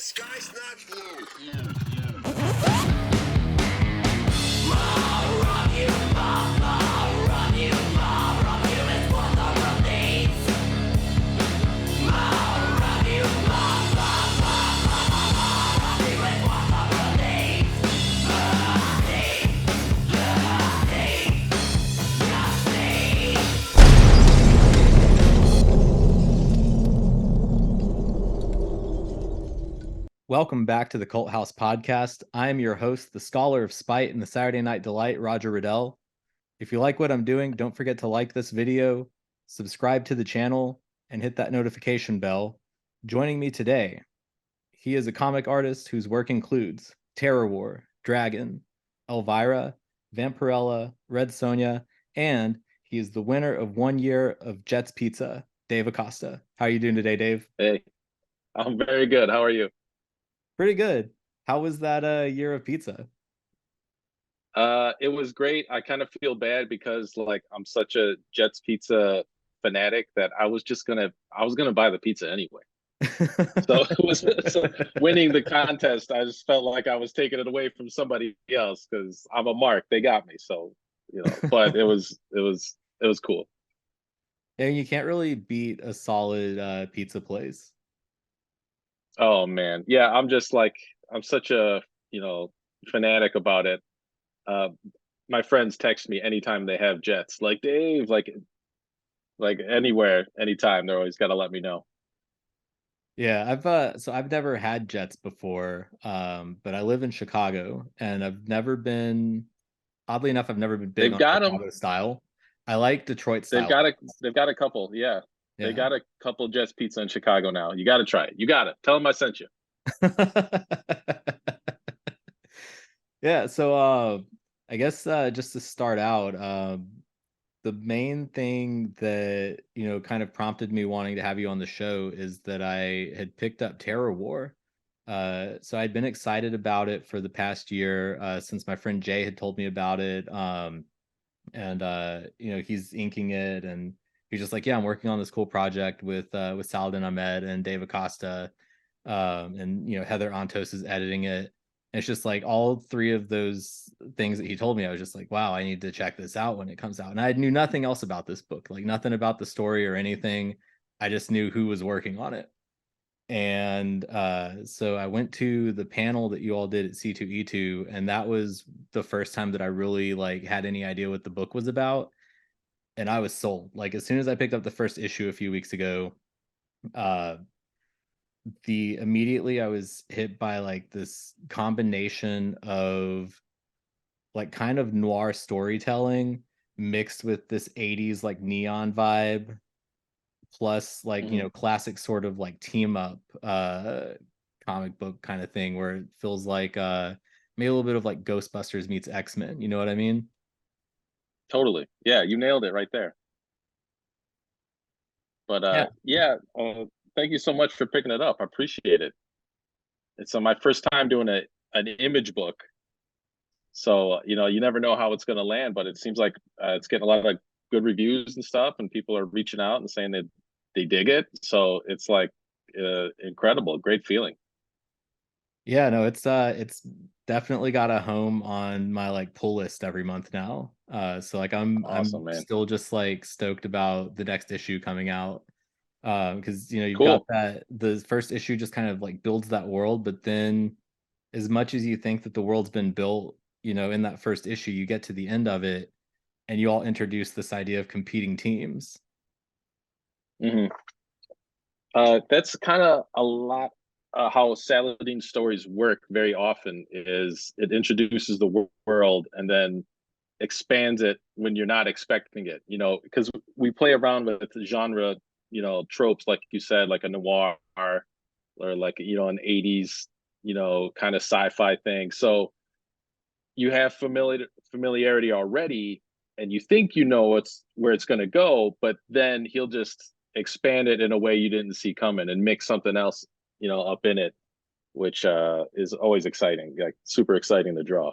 sky's not blue. Welcome back to the Cult House Podcast. I am your host, the Scholar of Spite and the Saturday Night Delight, Roger Riddell. If you like what I'm doing, don't forget to like this video, subscribe to the channel, and hit that notification bell. Joining me today, he is a comic artist whose work includes Terrorwar, Dragon, Elvira, Vampirella, Red Sonja, and he is the winner of 1 year of Jets Pizza, Dave Acosta. How are you doing today, Dave? Hey, I'm very good. How are you? Pretty good. How was that year of pizza? It was great. I kind of feel bad because I'm such a Jets Pizza fanatic that I was gonna buy the pizza anyway. So it was so winning the contest. I just felt like I was taking it away from somebody else because I'm a mark. They got me. So but it was cool. Yeah, you can't really beat a solid pizza place. Oh man, yeah. I'm such a fanatic about it. Uh, my friends text me anytime they have Jets, like Dave, like anywhere, anytime. They're always got to let me know. Yeah, I've never had Jets before, but I live in Chicago and oddly enough, I've never been big They've on got them. Chicago style. I like Detroit They've style. got a couple. Yeah, they got a couple Jets Pizza in Chicago now. You got to try it. You got it. Tell them I sent you. Yeah, so I guess just to start out, the main thing that kind of prompted me wanting to have you on the show is that I had picked up Terrorwar. So I'd been excited about it for the past year since my friend Jay had told me about it. And he's inking it, and he's just like, yeah, I'm working on this cool project with Saladin Ahmed and Dave Acosta, and Heather Antos is editing it. It's just like all three of those things that he told me, I was just like, wow, I need to check this out when it comes out. And I knew nothing else about this book, like nothing about the story or anything. I just knew who was working on it. And so I went to the panel that you all did at C2E2, and that was the first time that I really had any idea what the book was about. And I was sold. Like as soon as I picked up the first issue a few weeks ago, uh immediately I was hit by this combination of kind of noir storytelling mixed with this 80s neon vibe, plus classic sort of team up comic book kind of thing where it feels like maybe a little bit of Ghostbusters meets X-Men, you know what I mean? Totally. Yeah, you nailed it right there. But thank you so much for picking it up. I appreciate it. It's my first time doing an image book. So, you never know how it's going to land, but it seems like it's getting a lot of good reviews and stuff, and people are reaching out and saying that they dig it. So it's incredible, great feeling. Yeah, no, it's definitely got a home on my pull list every month now. So Awesome, I'm man. still just stoked about the next issue coming out. Because you've got Cool. that the first issue just kind of builds that world, but then as much as you think that the world's been built, in that first issue, you get to the end of it and you all introduce this idea of competing teams. Mm-hmm. That's kind of a lot how Saladin stories work very often is it introduces the world and then expands it when you're not expecting it, because we play around with genre, tropes, like you said, like a noir or an 80s, kind of sci-fi thing. So you have familiarity already and you think where it's going to go, but then he'll just expand it in a way you didn't see coming and mix something else up in it, which is always exciting, super exciting to draw.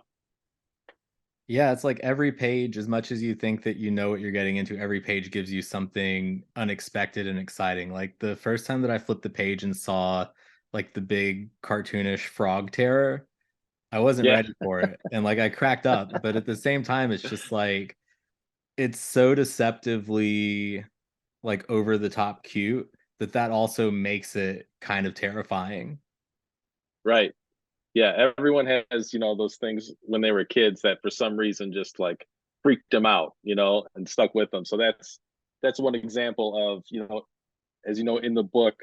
Yeah, it's every page, as much as you think that you know what you're getting into, every page gives you something unexpected and exciting. Like the first time that I flipped the page and saw like the big cartoonish frog terror, I wasn't Yeah, ready for it. And like I cracked up, but at the same time, it's just like it's so deceptively like over the top cute that that also makes it kind of terrifying. right. Yeah, everyone has, those things when they were kids that for some reason just like freaked them out, and stuck with them. So that's one example of, as you know, in the book,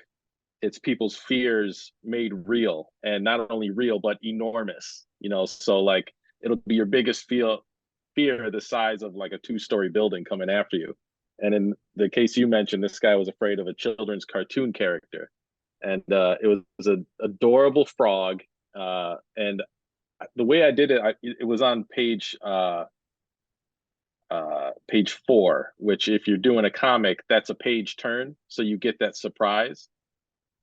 it's people's fears made real, and not only real but enormous, so like it'll be your biggest fear the size of like a two-story building coming after you. And in the case you mentioned, this guy was afraid of a children's cartoon character, and it was an adorable frog. And the way I did it, it was on page 4, which if you're doing a comic, that's a page turn, so you get that surprise.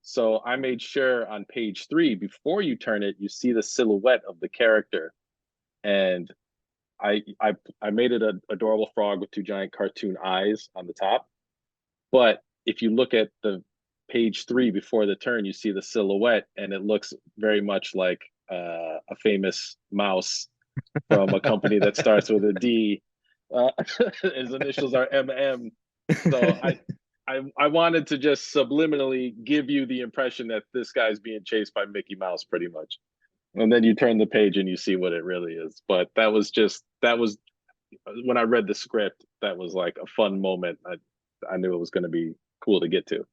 So I made sure on page 3, before you turn it, you see the silhouette of the character, and I made it an adorable frog with two giant cartoon eyes on the top. But if you look at the page 3 before the turn, you see the silhouette, and it looks very much like a famous mouse from a company that starts with a D. Uh, his initials are MM. So I wanted to just subliminally give you the impression that this guy's being chased by Mickey Mouse, pretty much. And then you turn the page and you see what it really is. But that was when I read the script, that was like a fun moment. I knew it was going to be cool to get to,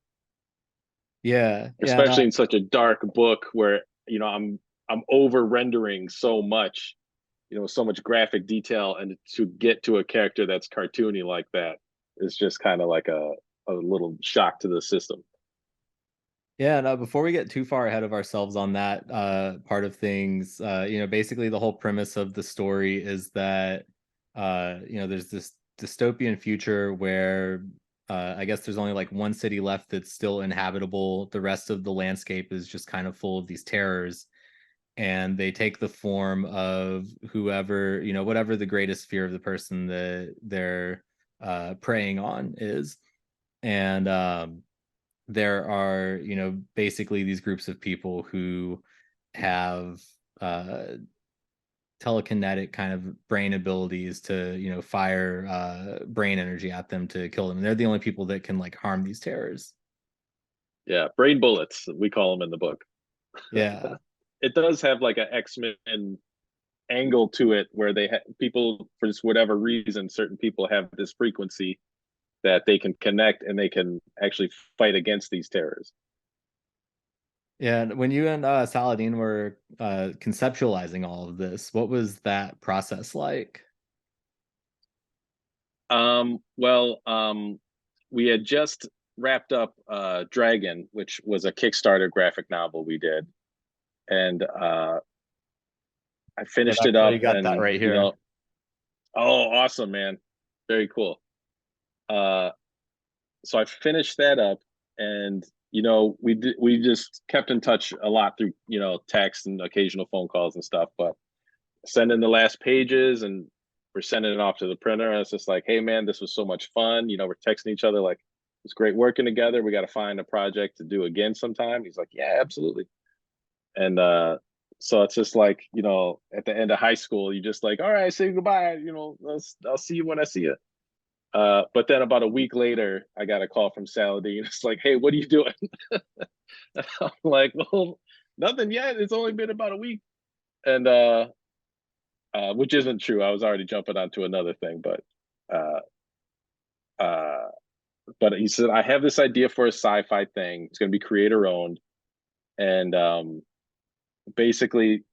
Yeah, yeah, especially no, in such a dark book where I'm over rendering so much, so much graphic detail, and to get to a character that's cartoony like that is just kind of like a little shock to the system. yeah, no, before we get too far ahead of ourselves on that part of things, basically the whole premise of the story is that there's this dystopian future where I guess there's only like one city left that's still inhabitable. The rest of the landscape is just kind of full of these terrors, and they take the form of whoever, whatever the greatest fear of the person that they're preying on is. And there are, basically these groups of people who have uh, telekinetic kind of brain abilities to, fire brain energy at them to kill them. And they're the only people that can like harm these terrors. Yeah, brain bullets, we call them in the book. Yeah. It does have like an X-Men angle to it where people, for just whatever reason, certain people have this frequency that they can connect and they can actually fight against these terrors. Yeah. And when you and Saladin were conceptualizing all of this, what was that process like? Well, we had just wrapped up Dragon, which was a Kickstarter graphic novel we did, and I Yeah, finished I've it already up, got that and right here. oh, awesome, man, very cool. Uh, so I finished that up, and we just kept in touch a lot through text and occasional phone calls and stuff, but sending the last pages, and we're sending it off to the printer, and it's just like, hey man, this was so much fun. We're texting each other like, it's great working together. We got to find a project to do again sometime. He's like, yeah, absolutely. And so it's just like, at the end of high school, you just like, all right, say goodbye. I'll see you when I see you. But then about a week later, I got a call from Saladin. It's like, hey, what are you doing? I'm like, well, nothing yet. It's only been about a week. And which isn't true. I was already jumping onto another thing, uh, uh, but he said, I have this idea for a sci-fi thing. It's going to be creator owned, and basically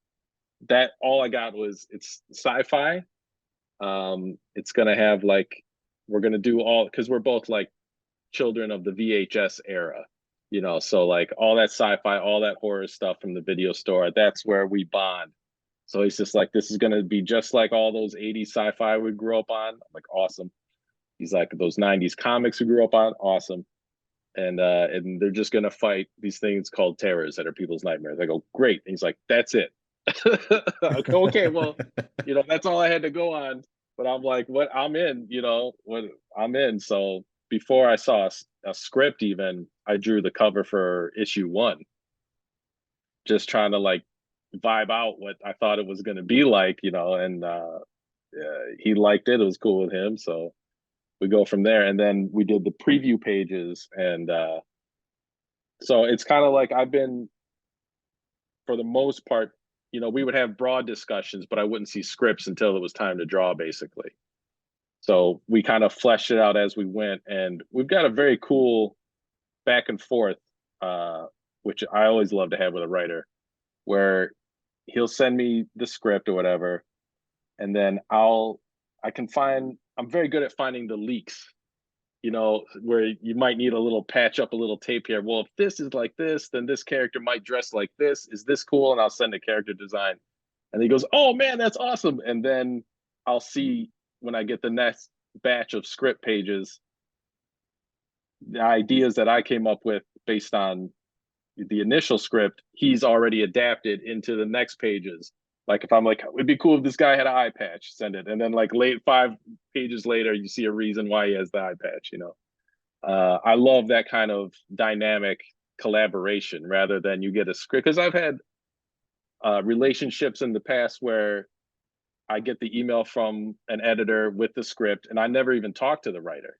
that all I got was it's sci-fi. It's going to have like, we're going to do all, because we're both like children of the VHS era, so like all that sci-fi, all that horror stuff from the video store. That's where we bond. So he's just like, this is going to be just like all those 80s sci-fi we grew up on. I'm like, awesome. He's like, those 90s comics we grew up on, awesome. And they're just going to fight these things called terrors that are people's nightmares. I go, great. And he's like, that's it. I go, okay, well, that's all I had to go on. But I'm like, what? I'm in, what I'm in. So before I saw a script, even, I drew the cover for issue 1. just trying to like vibe out what I thought it was going to be like, and he liked it. It was cool with him. So we go from there. And then we did the preview pages. And so it's kind of like I've been, for the most part, we would have broad discussions, but I wouldn't see scripts until it was time to draw, basically. So we kind of fleshed it out as we went. And we've got a very cool back and forth, which I always love to have with a writer, where he'll send me the script or whatever, and then I'm very good at finding the leaks, where you might need a little patch up, a little tape here. Well, if this is like this, then this character might dress like this. Is this cool? And I'll send a character design. And he goes, oh man, that's awesome. And then I'll see when I get the next batch of script pages, the ideas that I came up with based on the initial script, he's already adapted into the next pages. Like if I'm like, it'd be cool if this guy had an eye patch, send it. And then like 5 pages later, you see a reason why he has the eye patch, I love that kind of dynamic collaboration rather than you get a script. Because I've had relationships in the past where I get the email from an editor with the script and I never even talk to the writer,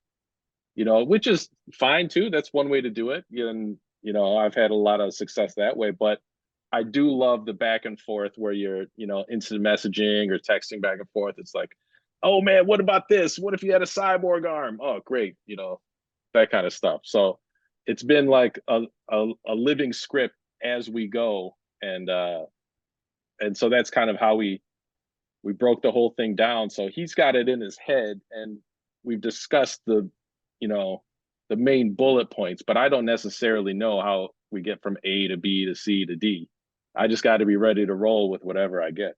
which is fine too. That's one way to do it. And, I've had a lot of success that way, but I do love the back and forth where you're, instant messaging or texting back and forth. It's like, oh man, what about this? What if you had a cyborg arm? Oh, great. That kind of stuff. So it's been like a living script as we go. And so that's kind of how we broke the whole thing down. So he's got it in his head and we've discussed the main bullet points, but I don't necessarily know how we get from A to B to C to D. I just got to be ready to roll with whatever I get.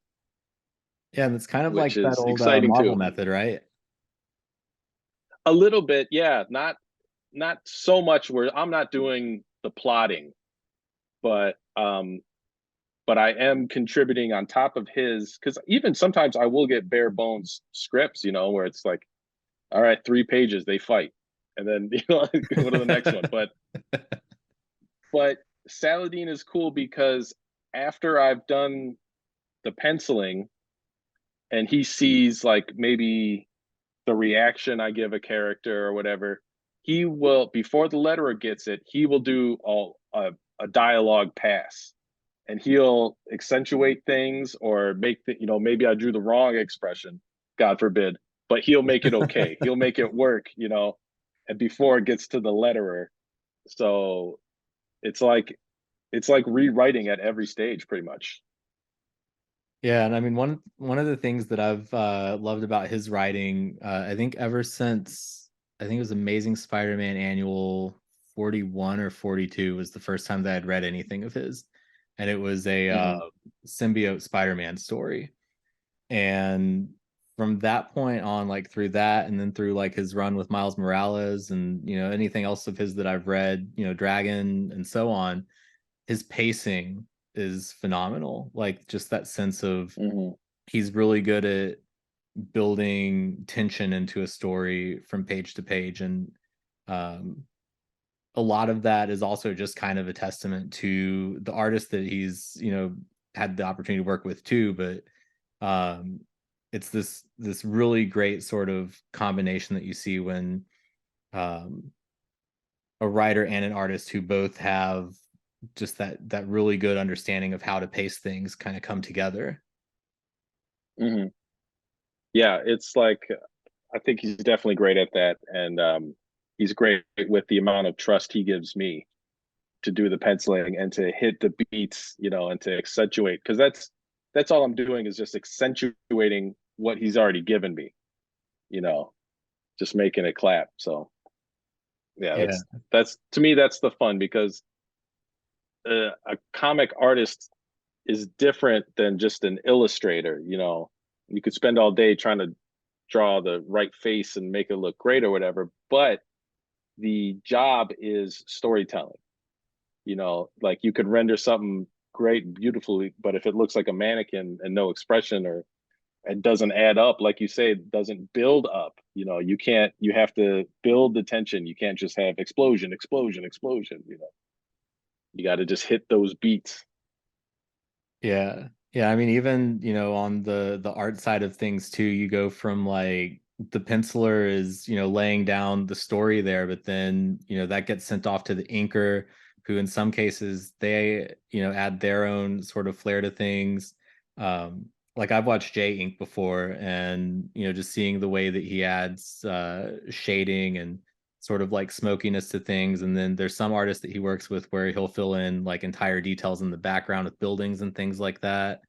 Yeah, and it's kind of Which like that is old exciting Marvel too. method, right? A little bit, yeah. Not so much where I'm not doing the plotting, but I am contributing on top of his, because even sometimes I will get bare bones scripts, where it's like, all right, 3 pages, they fight. And then go to the next one. But Saladin is cool because after I've done the penciling and he sees like maybe the reaction I give a character or whatever, he will, before the letterer gets it, he will do a dialogue pass and he'll accentuate things or maybe I drew the wrong expression, God forbid, but he'll make it okay. He'll make it work, and before it gets to the letterer. So it's like rewriting at every stage pretty much. Yeah, and I mean one of the things that I've loved about his writing, I think ever since I think it was Amazing Spider-Man Annual 41 or 42 was the first time that I'd read anything of his, and it was a symbiote Spider-Man story. And from that point on, like through that, and then through like his run with Miles Morales, and anything else of his that I've read, Dragon and so on, his pacing is phenomenal. Like just that sense of he's really good at building tension into a story from page to page, and um, a lot of that is also just kind of a testament to the artist that he's had the opportunity to work with too. But um, it's this really great sort of combination that you see when um, a writer and an artist who both have just that really good understanding of how to pace things kind of come together. Yeah, it's like I think he's definitely great at that, and he's great with the amount of trust he gives me to do the penciling and to hit the beats, and to accentuate, because that's all I'm doing is just accentuating what he's already given me, you know, just making it clap. So yeah, Yeah. that's to me that's the fun, because a comic artist is different than just an illustrator. You could spend all day trying to draw the right face and make it look great or whatever, but the job is storytelling. Like you could render something great beautifully, but if it looks like a mannequin and no expression, or it doesn't add up, like you say, it doesn't build up, you have to build the tension. You can't just have explosion, explosion, explosion. You got to just hit those beats. Yeah. Yeah, I mean even, on the art side of things too, you go from like the penciler is, laying down the story there, but then, that gets sent off to the inker who in some cases they, add their own sort of flair to things. Like I've watched Jay Ink before and, just seeing the way that he adds shading and sort of like smokiness to things. And then there's some artists that he works with where he'll fill in like entire details in the background of buildings and things like that.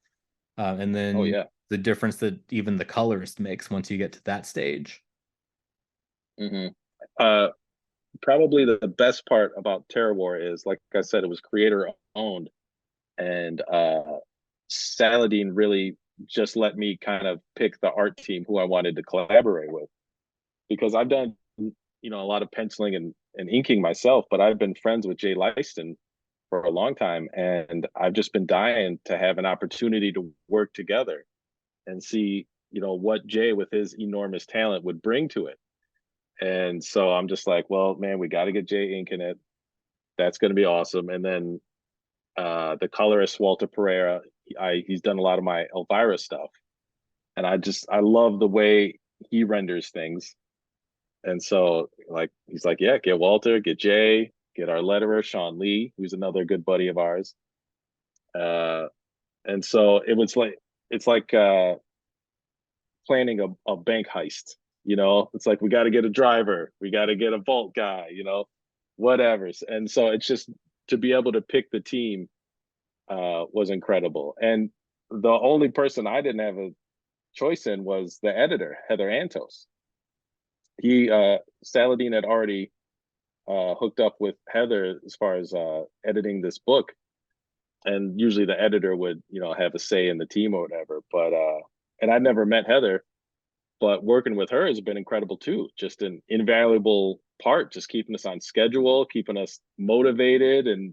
And Oh then yeah. the difference that even the colorist makes once you get to that stage. Hmm. Uh, Probably the best part about Terrorwar is, like I said, it was creator owned, and Saladin really just let me kind of pick the art team who I wanted to collaborate with, because I've done a lot of penciling and inking myself, but I've been friends with Jay Leiston for a long time, and I've just been dying to have an opportunity to work together and see what Jay with his enormous talent would bring to it. And so I'm just like, well, man, we got to get Jay Ink in it. That's going to be awesome. And then the colorist Walter Pereira, he's done a lot of my Elvira stuff, and I love the way he renders things. And so like he's like, yeah, get Walter, get Jay, get our letterer Sean Lee, who's another good buddy of ours. Uh, and so it's like planning a bank heist. It's like we got to get a driver, we got to get a vault guy, whatever. And so it's just to be able to pick the team was incredible. And the only person I didn't have a choice in was the editor, Heather Antos. He Saladin had already hooked up with Heather as far as editing this book, and usually the editor would have a say in the team or whatever. But and I'd never met Heather, but working with her has been incredible too. Just an invaluable part, just keeping us on schedule, keeping us motivated, and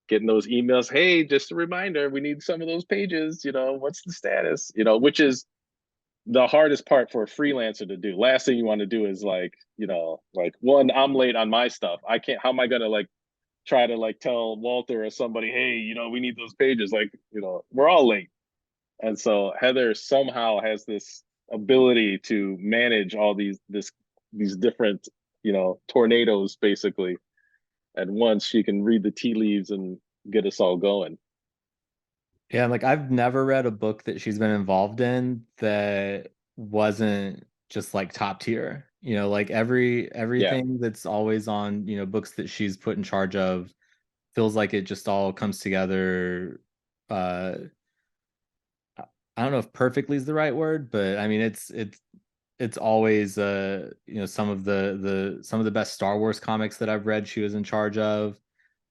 getting those emails. Hey, just a reminder, we need some of those pages. What's the status? Which is the hardest part for a freelancer to do. Last thing you want to do is like one, I'm late on my stuff. I can't. How am I gonna like try to like tell Walter or somebody, hey, we need those pages. Like, we're all late. And so Heather somehow has this ability to manage all these different, tornadoes basically. And once she can read the tea leaves and get us all going. Yeah, like I've never read a book that she's been involved in that wasn't just like top tier. Like Yeah, everything that's always on, books that she's put in charge of feels like it just all comes together. uh I don't know if perfectly is the right word, but I mean it's always some of the best Star Wars comics that I've read she was in charge of.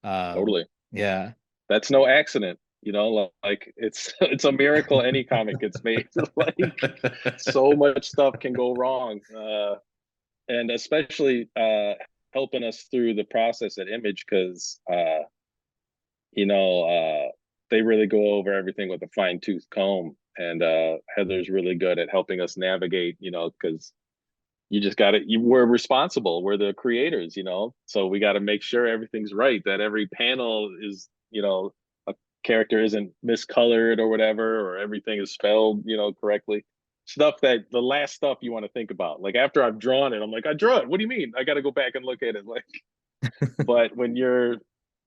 totally. Yeah. That's no accident. Like it's a miracle any comic gets made. Like so much stuff can go wrong, and especially helping us through the process at Image, because you know they really go over everything with a fine tooth comb, and Heather's really good at helping us navigate. Because you just got to, we're responsible, we're the creators, so we got to make sure everything's right, that every panel is, a character isn't miscolored or whatever, or everything is spelled, correctly. Stuff that the last stuff you want to think about, like after I've drawn it, I'm like, I draw it, what do you mean? I got to go back and look at it. Like, but when you're,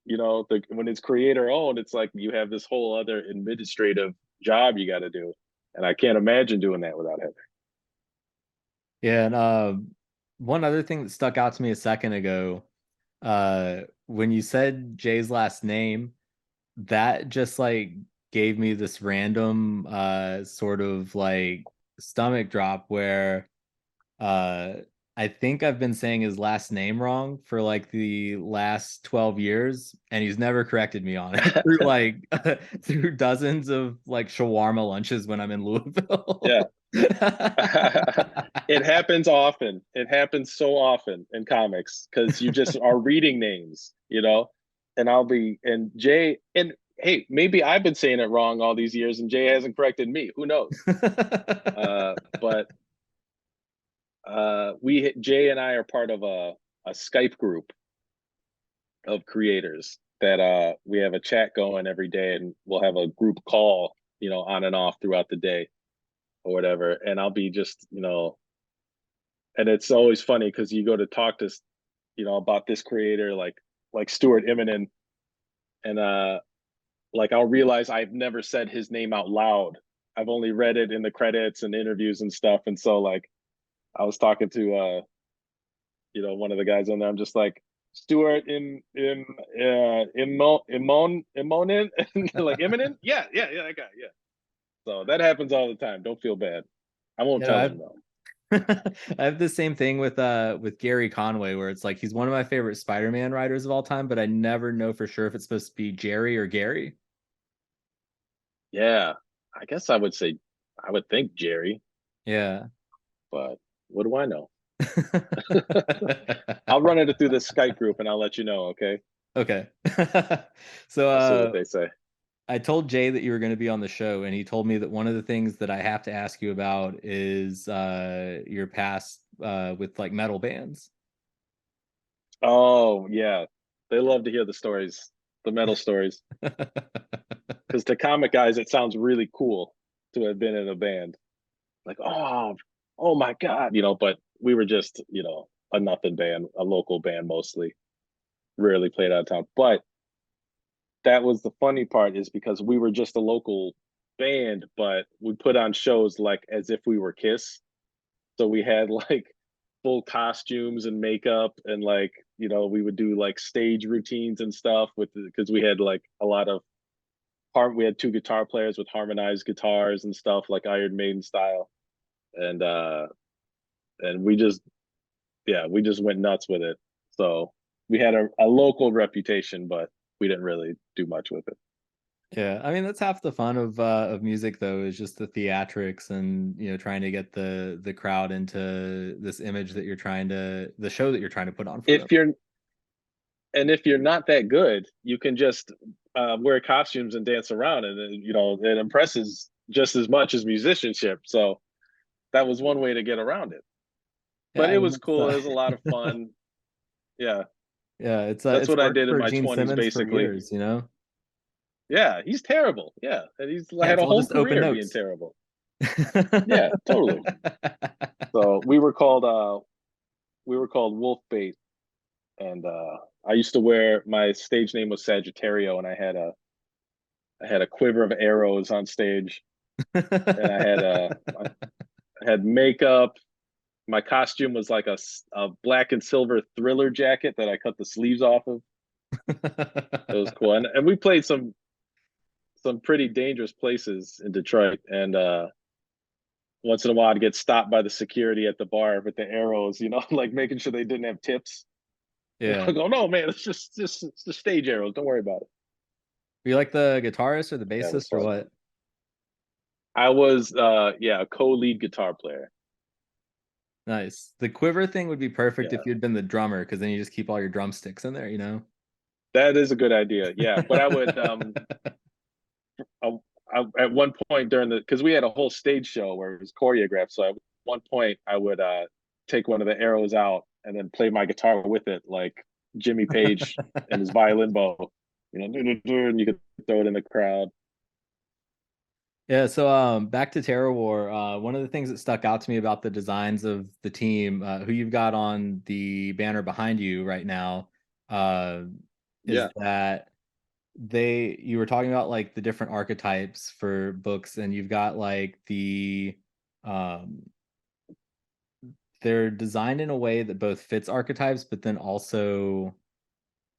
when it's creator owned, it's like you have this whole other administrative job you got to do, and I can't imagine doing that without Heather. Yeah, and one other thing that stuck out to me a second ago, when you said Jay's last name, that just like gave me this random sort of like stomach drop where uh I think I've been saying his last name wrong for like the last 12 years and he's never corrected me on it through like through dozens of like shawarma lunches when I'm in Yeah. Louisville. It happens often. It happens so often in comics because you just are reading names, and and Jay, and hey, maybe I've been saying it wrong all these years and Jay hasn't corrected me. Who knows? But Jay and I are part of a Skype group of creators that we have a chat going every day, and we'll have a group call, on and off throughout the day or whatever. And I'll be just, and it's always funny because you go to talk to, about this creator, like Stuart Immonen, and like I'll realize I've never said his name out loud. I've only read it in the credits and interviews and stuff. And so like I was talking to one of the guys on there. I'm just like, Stuart Immonen, like imminent. Yeah, that guy. Yeah. So that happens all the time. Don't feel bad. I won't tell him though. I have the same thing with Gary Conway, where it's like he's one of my favorite Spider-Man writers of all time, but I never know for sure if it's supposed to be Jerry or Gary. Yeah, I guess I would think Jerry, Yeah. but what do I know? I'll run it through the Skype group and I'll let you know, okay? Okay. So I'll see what they say. I told Jay that you were going to be on the show, and he told me that one of the things that I have to ask you about is your past with like metal bands. Oh, yeah. They love to hear the stories, the metal stories. Because to comic guys, it sounds really cool to have been in a band. Like, oh my God, but we were just, a nothing band, a local band mostly, rarely played out of town. But that was the funny part, is because we were just a local band, but we put on shows like as if we were Kiss. So we had like full costumes and makeup, and like, we would do like stage routines and stuff because we had like a lot of we had two guitar players with harmonized guitars and stuff like Iron Maiden style. And we just, yeah, we just went nuts with it. So we had a local reputation, but we didn't really do much with it. Yeah, I mean that's half the fun of music though, is just the theatrics and trying to get the crowd into this image that the show that you're trying to put on for them. If you're not that good, you can just wear costumes and dance around, and it impresses just as much as musicianship. So that was one way to get around it. Yeah, But I it mean was cool. It was a lot of fun. Yeah, yeah, that's it's what I worked did in for my Gene 20s, Simmons for basically. years, you know? Yeah, he's terrible. Yeah, and he's Yeah, had it's a all whole just open career being notes. terrible. Yeah, totally. So we were called Wolf Bait, and I used to wear, my stage name was Sagittario, and I had a quiver of arrows on stage, and I had makeup. My costume was like a black and silver Thriller jacket that I cut the sleeves off of. It was cool, and we played some pretty dangerous places in Detroit, and once in a while I'd get stopped by the security at the bar with the arrows, like making sure they didn't have tips. And I Yeah. go, no, man, it's just stage arrows. Don't worry about it. Were you like the guitarist or the Yeah, it was bassist or fun. what? I was, a co-lead guitar player. Nice. The quiver thing would be perfect if Yeah, you'd been the drummer, because then you just keep all your drumsticks in there, you know? that is a good idea. Yeah, but I would, I, at one point during because we had a whole stage show where it was choreographed. So at one point I would take one of the arrows out and then play my guitar with it, like Jimmy Page and his violin bow, and you could throw it in the crowd. Yeah, so back to Terror War. One of the things that stuck out to me about the designs of the team, who you've got on the banner behind you right now, uh, is Yeah, that you were talking about like the different archetypes for books, and you've got like um they're designed in a way that both fits archetypes, but then also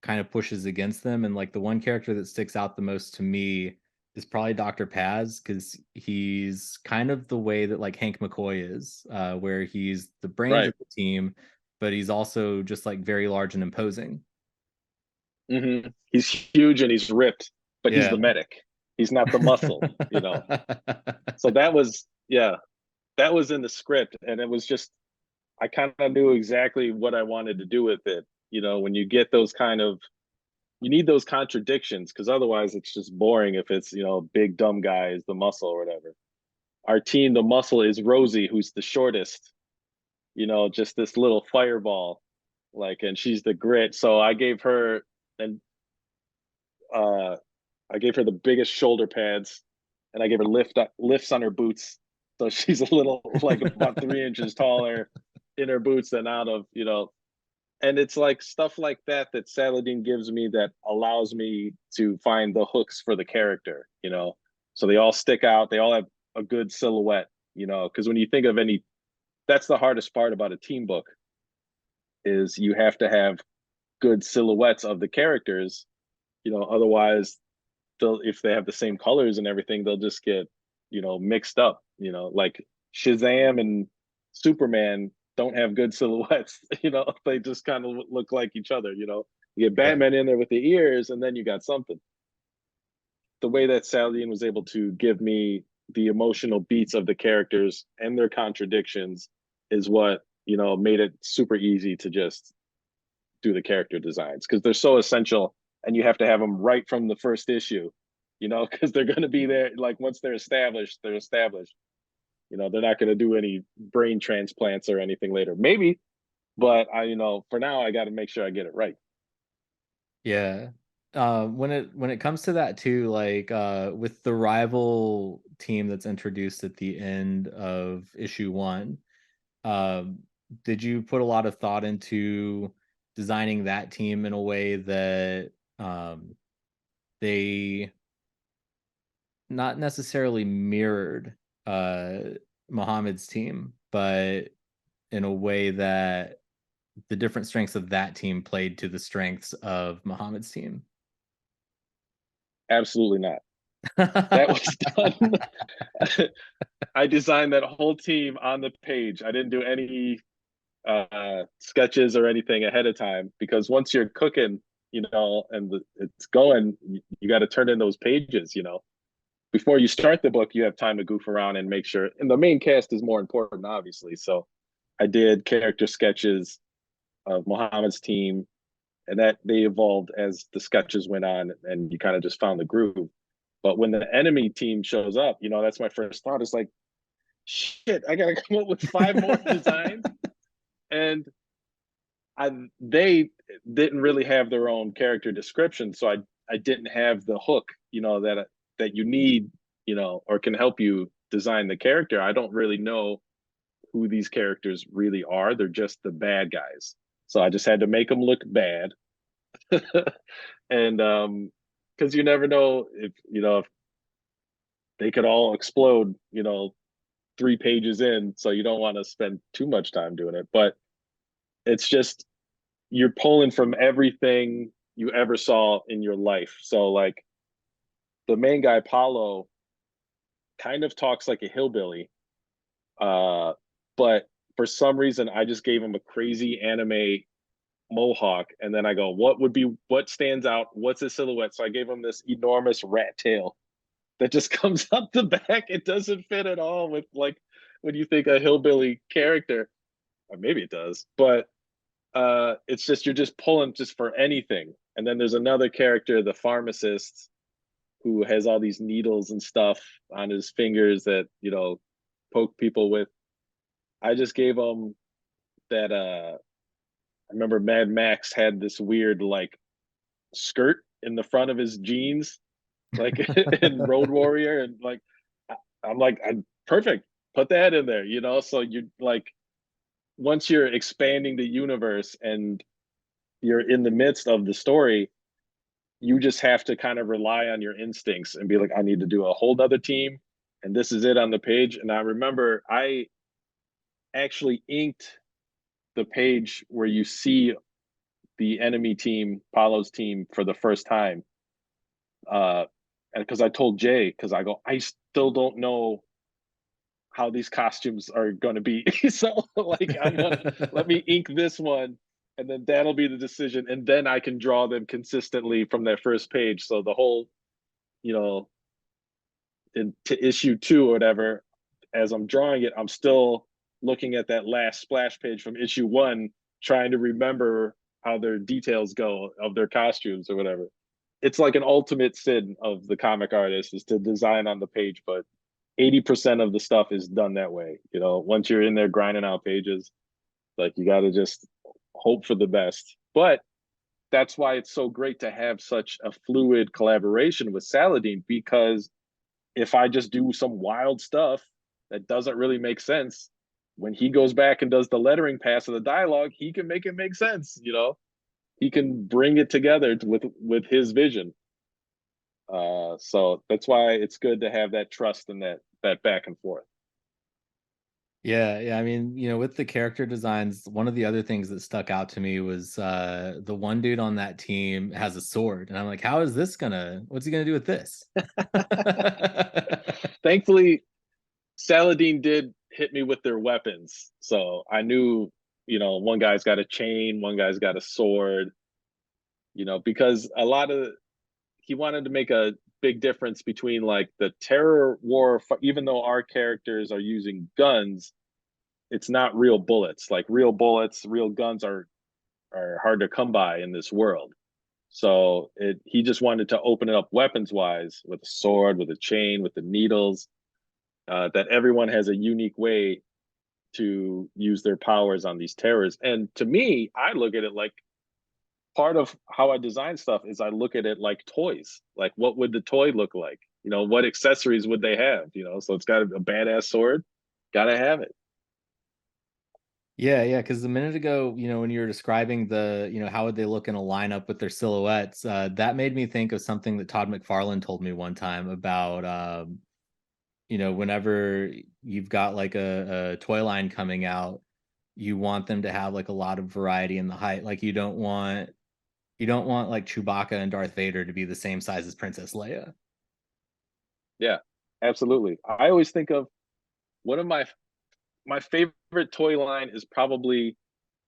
kind of pushes against them. And like the one character that sticks out the most to me is probably Dr. Paz, because he's kind of the way that like Hank McCoy is, where he's the brains right. of the team, but he's also just like very large and imposing. He's huge and he's ripped, but he's the Yeah. medic. He's not the muscle. So that was in the script, and it was just, I kind of knew exactly what I wanted to do with it. When you get those you need those contradictions, because otherwise it's just boring if it's, big dumb guy is the muscle or whatever. Our team, the muscle is Rosie, who's the shortest, just this little fireball, like, and she's the grit. So I gave her, and I gave her the biggest shoulder pads, and I gave her lifts on her boots, so she's a little like about 3 inches taller in her boots than out of, you know. And it's like stuff like that that Saladin gives me that allows me to find the hooks for the character, you know. So they all stick out, they all have a good silhouette, you know, because when you think of any, that's the hardest part about a team book, is you have to have good silhouettes of the characters, you know, otherwise they'll, if they have the same colors and everything, they'll just get, you know, mixed up, you know, like Shazam and Superman don't have good silhouettes, you know, they just kind of look like each other, you know. You get Yeah. Batman in there with the ears, and then you got something. The way that Saladin was able to give me the emotional beats of the characters and their contradictions is what, you know, made it super easy to just do the character designs, because they're so essential, and you have to have them right from the first issue, you know, because they're going to be there. Like once they're established, they're established. You know, they're not going to do any brain transplants or anything later. Maybe, but I, you know, for now, I got to make sure I get it right. Yeah. When it comes to that too, like with the rival team that's introduced at the end of issue one, um, did you put a lot of thought into designing that team in a way that they not necessarily mirrored uh Muhammad's team, but in a way that the different strengths of that team played to the strengths of Muhammad's team? Absolutely not. That was done. I designed that whole team on the page. I didn't do any sketches or anything ahead of time, because once you're cooking, you know, and it's going, you got to turn in those pages, you know. Before you start the book, you have time to goof around and make sure. And the main cast is more important, obviously. So I did character sketches of Muhammad's team, and that they evolved as the sketches went on, and you kind of just found the groove. But when the enemy team shows up, you know, that's my first thought. Is like, shit, I gotta come up with 5 more designs, and they didn't really have their own character description, so I didn't have the hook, you know, that you need, you know, or can help you design the character. I don't really know who these characters really are. They're just the bad guys. So I just had to make them look bad. And because you never know if, you know, if they could all explode, you know, 3 pages in, so you don't want to spend too much time doing it. But it's just, you're pulling from everything you ever saw in your life. So like the main guy, Paulo, kind of talks like a hillbilly. But for some reason I just gave him a crazy anime mohawk, and then I go, what stands out? What's his silhouette? So I gave him this enormous rat tail that just comes up the back. It doesn't fit at all with like when you think a hillbilly character. Or maybe it does, but it's just, you're just pulling just for anything. And then there's another character, the pharmacist, who has all these needles and stuff on his fingers that, you know, poke people with. I just gave him that. I remember Mad Max had this weird like skirt in the front of his jeans, like in Road Warrior, and like I'm like, I'm perfect. Put that in there, you know. So you like, once you're expanding the universe and you're in the midst of the story, you just have to kind of rely on your instincts and be like, I need to do a whole nother team, and this is it on the page. And I remember I actually inked the page where you see the enemy team, Paulo's team, for the first time. And because I told Jay, because I go, I still don't know how these costumes are going to be. So like, I'm gonna let me ink this one, and then that'll be the decision, and then I can draw them consistently from that first page. So the whole, you know, into issue 2 or whatever, as I'm drawing it, I'm still looking at that last splash page from issue 1, trying to remember how their details go of their costumes or whatever. It's like an ultimate sin of the comic artist is to design on the page, but 80% of the stuff is done that way. You know, once you're in there grinding out pages, like you got to just hope for the best. But that's why it's so great to have such a fluid collaboration with Saladin, because if I just do some wild stuff that doesn't really make sense, when he goes back and does the lettering pass of the dialogue, he can make it make sense. He can bring it together with his vision. So that's why it's good to have that trust and that back and forth. Yeah. I mean, with the character designs, one of the other things that stuck out to me was the one dude on that team has a sword, and I'm like, what's he gonna do with this? Thankfully, Saladin did hit me with their weapons, so I knew, one guy's got a chain, one guy's got a sword. Because he wanted to make a big difference between like the terror war, even though our characters are using guns, it's not real bullets. Like real bullets, real guns are hard to come by in this world. So he just wanted to open it up weapons wise, with a sword, with a chain, with the needles, that everyone has a unique way to use their powers on these terrors. And to me, I look at it like, part of how I design stuff is I look at it like toys. Like, what would the toy look like? What accessories would they have? So it's got a badass sword, gotta have it. Yeah, because a minute ago, when you were describing how would they look in a lineup with their silhouettes, that made me think of something that Todd McFarlane told me one time about, whenever you've got like a toy line coming out, you want them to have like a lot of variety in the height. Like you don't want like Chewbacca and Darth Vader to be the same size as Princess Leia. Yeah, absolutely. I always think of one of my favorite toy line is probably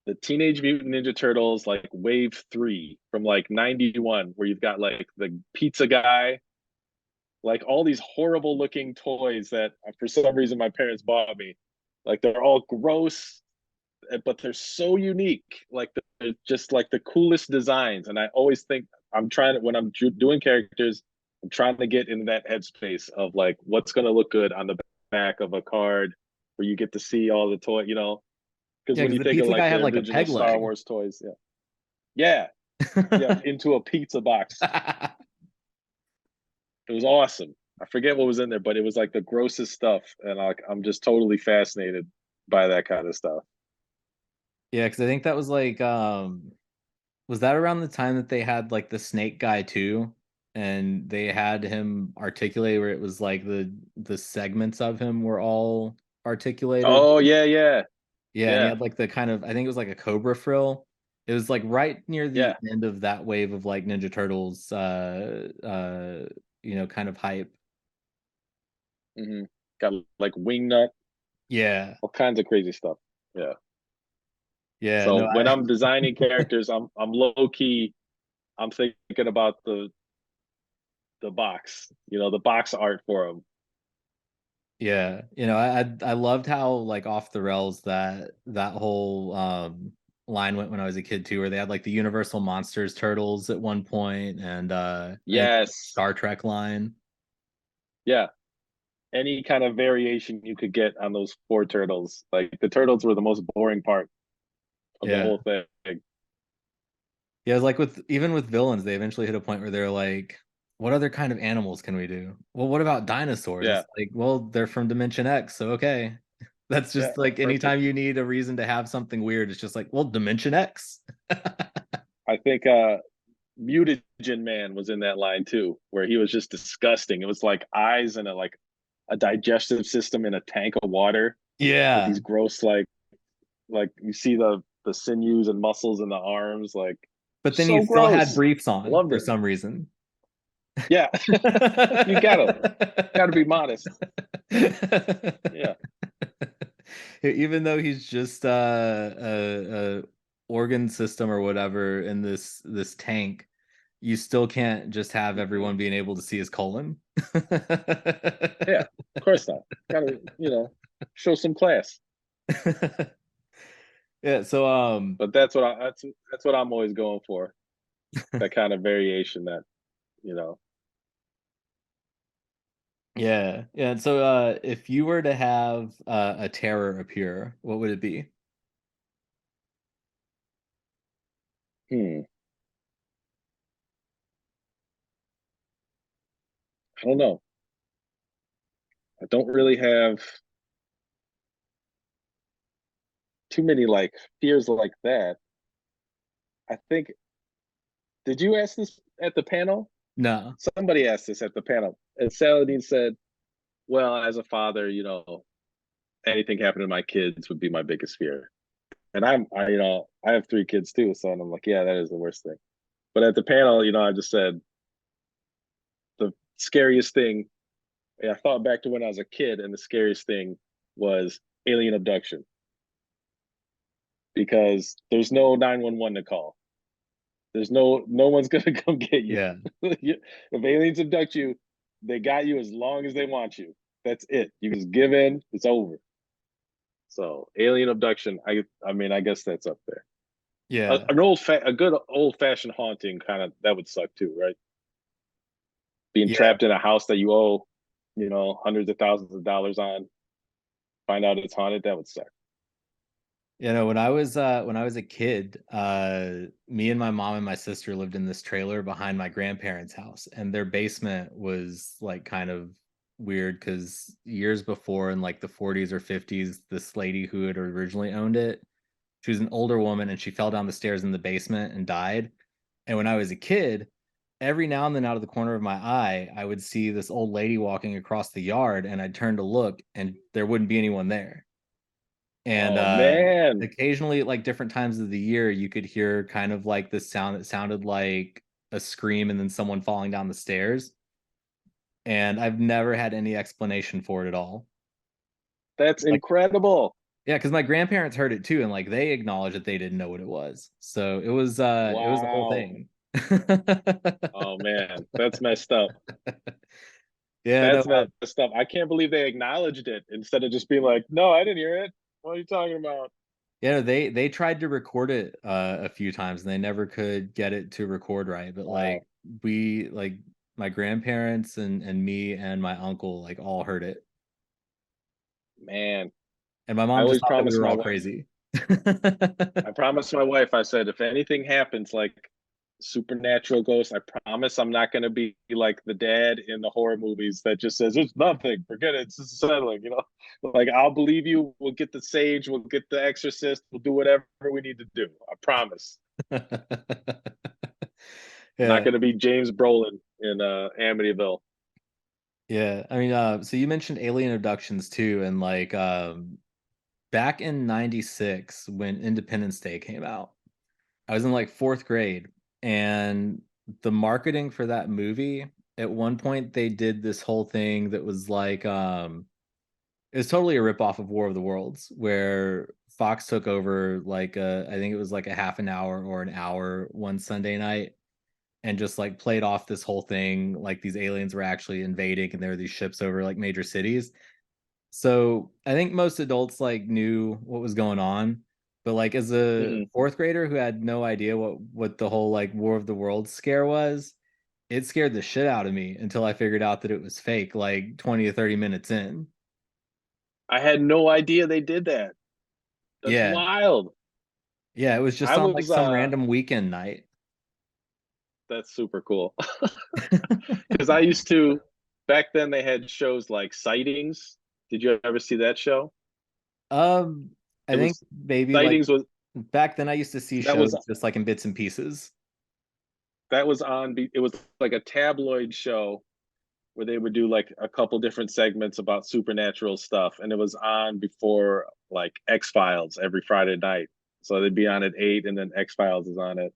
the Teenage Mutant Ninja Turtles, like Wave 3 from like 91, where you've got like the pizza guy, like all these horrible looking toys that for some reason my parents bought me. Like they're all gross, but they're so unique. Like they're just like the coolest designs. And I always think I'm trying to, when I'm doing characters, I'm trying to get in that headspace of like what's going to look good on the back of a card where you get to see all the toy, because Yeah, when because you the think of pizza guy like had the like a original peg Star leg. Wars toys, yeah, into a pizza box. It was awesome. I forget what was in there, but it was like the grossest stuff, and I'm just totally fascinated by that kind of stuff. Yeah, because I think that was like, was that around the time that they had like the snake guy too? And they had him articulate where it was like the segments of him were all articulated. Oh yeah, Yeah, and he yeah, had like the kind of, I think it was like a cobra frill. It was like right near the yeah. end of that wave of like Ninja Turtles kind of hype. Hmm. Got like wing nut, Yeah. all kinds of crazy stuff. Yeah. Yeah, So no, when I'm designing characters, I'm low key. I'm thinking about the box, the box art for them. yeah, I loved how like off the rails that whole line went when I was a kid too, where they had like the Universal Monsters turtles at one point, and I think Yes. Star Trek line. Yeah. Any kind of variation you could get on those four turtles. Like the turtles were the most boring part of the Yeah. whole thing. Yeah, it's like with villains, they eventually hit a point where they're like, what other kind of animals can we do? Well, what about dinosaurs? Yeah. It's like, well, they're from Dimension X, so okay. That's Yeah. just like Perfect. anytime you need a reason to have something weird, it's just like, well, Dimension X. I think Mutagen Man was in that line too, where he was just disgusting. It was like eyes and a digestive system in a tank of water with Yeah. these gross like you see the sinews and muscles in the arms, like But then he so still had gross. briefs on Loved for it. some reason. Yeah. You gotta be modest. Yeah. Even though he's just a organ system or whatever in this tank, you still can't just have Mhm. everyone being able to see his colon. Yeah, of course not. Gotta, show some class. Yeah, so But that's what I'm always going for. That kind of variation that, you know. yeah. So if you were to have a terror appear, what would it be? Hmm. I don't know. I don't really have too many like fears like that. I think, did you ask this at the panel? No. Somebody asked this at the panel, and Saladin said, "Well, as a father, anything happening to my kids would be my biggest fear." And I have 3 kids too, so I'm like, yeah, that is the worst thing. But at the panel, I just said the scariest thing. I thought back to when I was a kid, and the scariest thing was alien abduction because there's no 911 to call. There's no one's gonna come get you. Yeah. If aliens abduct you, they got you as long as they want you. That's it. You just give in. It's over. So alien abduction. I mean, I guess that's up there. Yeah. A good old fashioned haunting kind of that would suck too, right? Being Yeah. trapped in a house that you owe, hundreds of thousands of dollars on. Find out it's haunted. That would suck. When I was a kid, me and my mom and my sister lived in this trailer behind my grandparents' house, and their basement was like kind of weird because years before in like the 40s or 50s, this lady who had originally owned it, she was an older woman and she fell down the stairs in the basement and died. And when I was a kid, every now and then out of the corner of my eye, I would see this old lady walking across the yard, and I'd turn to look and there wouldn't be anyone there. And Oh man, occasionally at like different times of the year, you could hear kind of like this sound that sounded like a scream and then someone falling down the stairs. And I've never had any explanation for it at all. that's Like, incredible. yeah, because my grandparents heard it too, and like they acknowledged that they didn't know what it was. So it was the whole Wow. thing. Oh man, that's messed up. Yeah, no, That's messed up. I can't believe they acknowledged it instead of just being like, "No, I didn't hear it. What are you talking about?" yeah, they tried to record it a few times and they never could get it to record right. But like Wow, we like my grandparents and me and my uncle like all heard it. man. And my I mom just always thought that we promised were my all wife. crazy. I promised my wife. I said, if anything happens, like supernatural ghosts, I promise I'm not going to be like the dad in the horror movies that just says it's nothing. Forget it. It's just settling. Like I'll believe you. We'll get the sage. We'll get the exorcist. We'll do whatever we need to do. I promise. Not Yeah. going to be James Brolin in Amityville. Yeah. I mean, so you mentioned alien abductions too, and like back in 96 when Independence Day came out, I was in like fourth grade, and the marketing for that movie, at one point they did this whole thing that was like it was totally a ripoff of War of the Worlds, where Fox took over like I think it was like a half an hour or an hour one Sunday night and just like played off this whole thing like these aliens were actually invading and there were these ships over like major cities. So I think most adults like knew what was going on, but like as a Mm-hmm. fourth grader who had no idea what the whole like War of the Worlds scare was, it scared the shit out of me until I figured out that it was fake like 20 to 30 minutes in. I had no idea they did that. That's Yeah. wild. Yeah, it was just I on like was some random weekend night. That's super cool. Because I used to back then they had shows like Sightings. Did you ever see that show? um, I It think was maybe like Sightings was back then I used to see that was shows just like in bits and pieces. that was on it was like a tabloid show where they would do like a couple different segments about supernatural stuff, and it was on before like X Files every Friday night. So they'd be on at 8, and then X Files is on at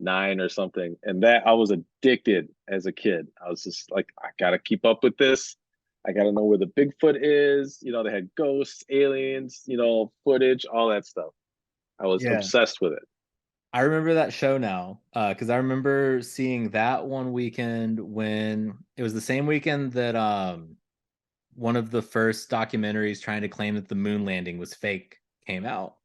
9 or something. And that I was addicted as a kid. I was just like, I gotta keep up with this. I gotta know where the Bigfoot is. They had ghosts, aliens, footage, all that stuff. I was Yeah. obsessed with it. I remember that show now because I remember seeing that one weekend when it was the same weekend that one of the first documentaries trying to claim that the moon landing was fake came out,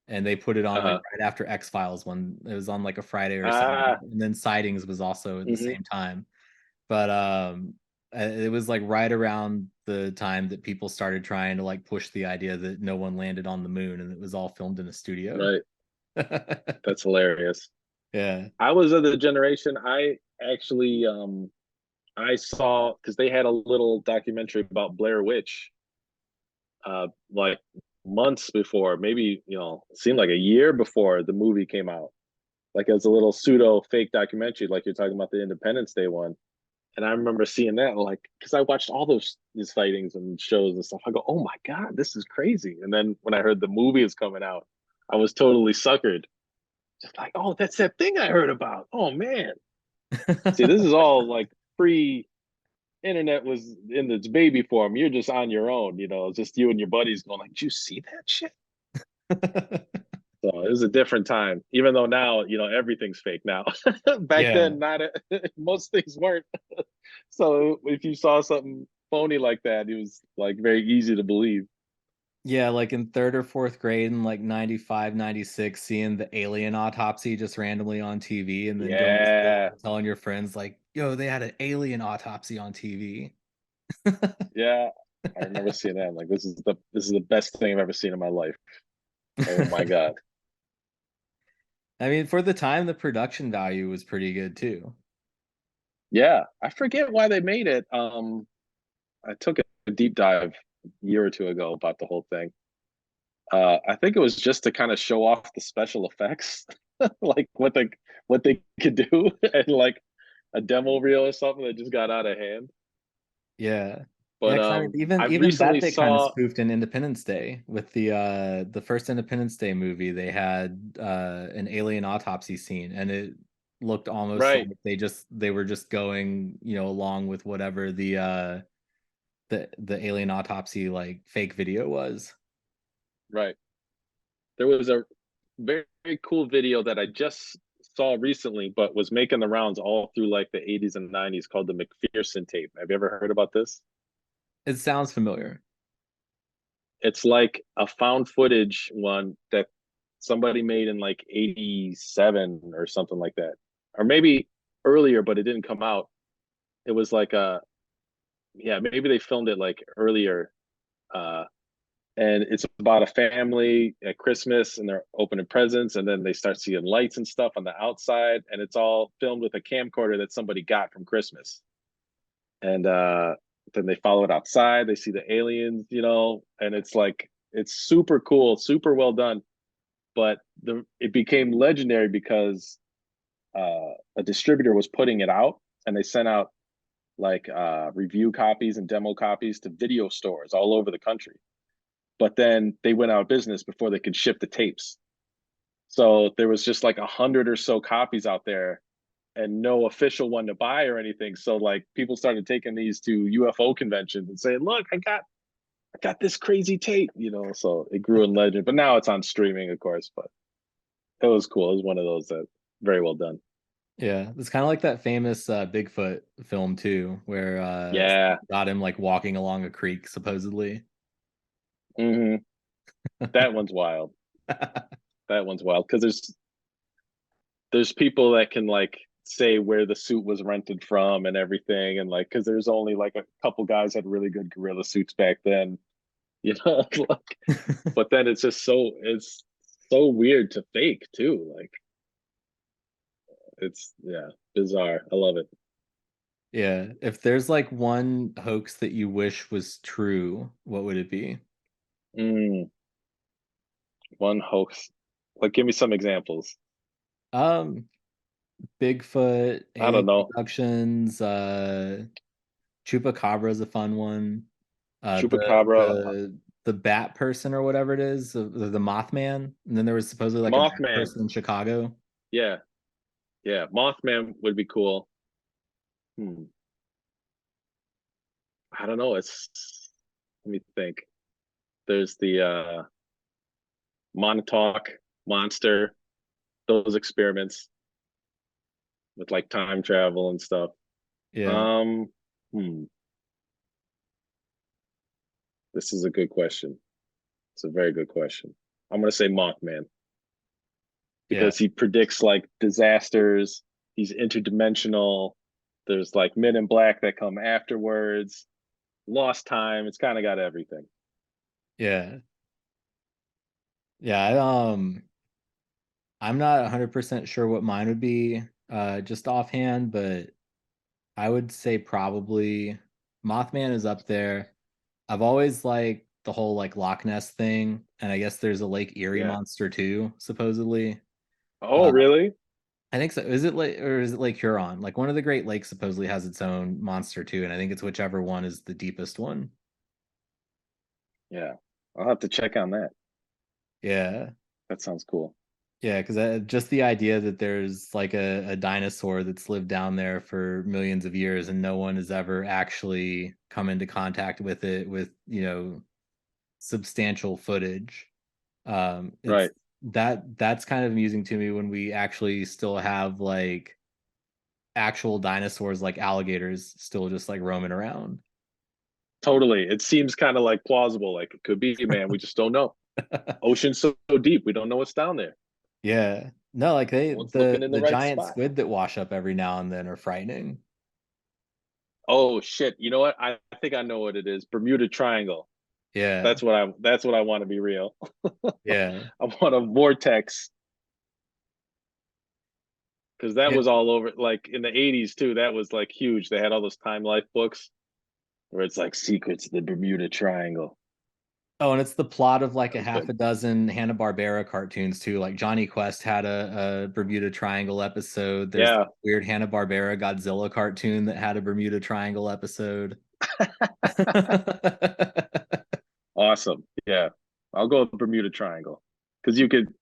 and they put it on like Uh-huh. right after X Files when it was on like a Friday or Saturday, Ah, and then Sightings was also at the mm-hmm. same time. But it was like right around the time that people started trying to like push the idea that no one landed on the moon and it was all filmed in a studio. Right. That's hilarious. Yeah. I was of the generation. I actually I saw because they had a little documentary about Blair Witch, like months before, maybe it seemed like a year before the movie came out. Like as a little pseudo fake documentary, like you're talking about the Independence Day one. And I remember seeing that, like, because I watched all these sightings and shows and stuff. I go, oh my god, this is crazy. And then when I heard the movie is coming out, I was totally suckered. Just like, oh, that's that thing I heard about. Oh man. See, this is all like pre internet was in its baby form. You're just on your own, just you and your buddies going like, did you see that shit? So it was a different time, even though now, everything's fake now. Back Yeah. then, most things weren't. So if you saw something phony like that, it was like very easy to believe. Yeah, like in third or fourth grade in like 95, 96, seeing the alien autopsy just randomly on TV and then going to school Yeah, and telling your friends like, yo, they had an alien autopsy on TV. yeah. I remember seeing that. I'm like, this is the best thing I've ever seen in my life. Oh my god. I mean, for the time, the production value was pretty good too. Yeah, I forget why they made it. I took a deep dive a year or two ago about the whole thing. I think it was just to kind of show off the special effects, like what they could do, and like a demo reel or something that just got out of hand. Yeah. Yeah, But kind of I even that recently they kind of saw spoofed in Independence Day with the first Independence Day movie. They had an alien autopsy scene and it looked almost like right, they were just going, along with whatever the alien autopsy like fake video was. right. There was a very, very cool video that I just saw recently, but was making the rounds all through like the 80s and 90s called the McPherson tape. Have you ever heard about this? It sounds familiar. It's like a found footage one that somebody made in like 87 or something like that. Or maybe earlier, but it didn't come out. It was like yeah, maybe they filmed it like earlier. Uh and it's about a family at Christmas and they're opening presents and then they start seeing lights and stuff on the outside and it's all filmed with a camcorder that somebody got from Christmas. And then they follow it outside, they see the aliens, and it's like it's super cool, super well done. But it became legendary because a distributor was putting it out and they sent out like review copies and demo copies to video stores all over the country. But then they went out of business before they could ship the tapes. So there was just like 100 or so copies out there and no official one to buy or anything. So like people started taking these to UFO conventions and saying, look, I got this crazy tape, so it grew in legend. But now it's on streaming, of course. But it was cool. It was one of those that very well done. Yeah, it's kind of like that famous Bigfoot film too, where Yeah. got him like walking along a creek supposedly. Hmm. That one's wild. That one's wild because there's people that can like say where the suit was rented from and everything, and like because there's only like a couple guys had really good gorilla suits back then, like, but then it's so weird to fake too. Like it's yeah, bizarre. I love it. Yeah, if there's like one hoax that you wish was true, what would it be? Mm, one hoax. Like, give me some examples. Um, Bigfoot, I don't alien know. abductions, Chupacabra is a fun one. Uh, the Chupacabra, the the Bat person or whatever it is, the Mothman, and then there was supposedly like a Bat Mothman. person in Chicago. Yeah, yeah. Mothman would be cool. Hmm. I don't know. Let me think. There's the Montauk monster, those experiments with like time travel and stuff. Yeah, Um, hmm, this is a good question. It's a very good question. I'm gonna say Mothman yeah, because he predicts like disasters. He's interdimensional. There's like Men in Black that come afterwards. Lost time. It's kind of got everything. yeah, yeah. I'm not 100% sure what mine would be, just offhand, but I would say probably Mothman is up there. I've always liked the whole like Loch Ness thing, and I guess there's a Lake Erie Yeah. monster too, supposedly. Oh, Uh, really? I think so. Is it like, or is it Lake Huron? Like one of the Great Lakes supposedly has its own monster too, and I think it's whichever one is the deepest one. Yeah. I'll have to check on that. Yeah. That sounds cool. Yeah, because just the idea that there's like a dinosaur that's lived down there for millions of years and no one has ever actually come into contact with it with, substantial footage. It's Right. that's kind of amusing to me when we actually still have like actual dinosaurs like alligators still just like roaming around. Totally. It seems kind of like plausible. Like it could be, man. We just don't know. Ocean's so deep. We don't know what's down there. Yeah. No, like they No one's looking in the the right giant spot. squid that wash up every now and then are frightening. Oh shit. You know what? I think I know what it is. Bermuda Triangle. Yeah. That's what I want to be real. Yeah. I want a vortex because that Yeah. was all over like in the 80s too. That was like huge. They had all those Time Life books where it's like secrets of the Bermuda Triangle. Oh, and it's the plot of like That a was half good. a dozen Hanna-Barbera cartoons too. Like Johnny Quest had a Bermuda Triangle episode. There's Yeah. weird Hanna-Barbera Godzilla cartoon that had a Bermuda Triangle episode. Awesome. Yeah. I'll go with the Bermuda Triangle. Because you could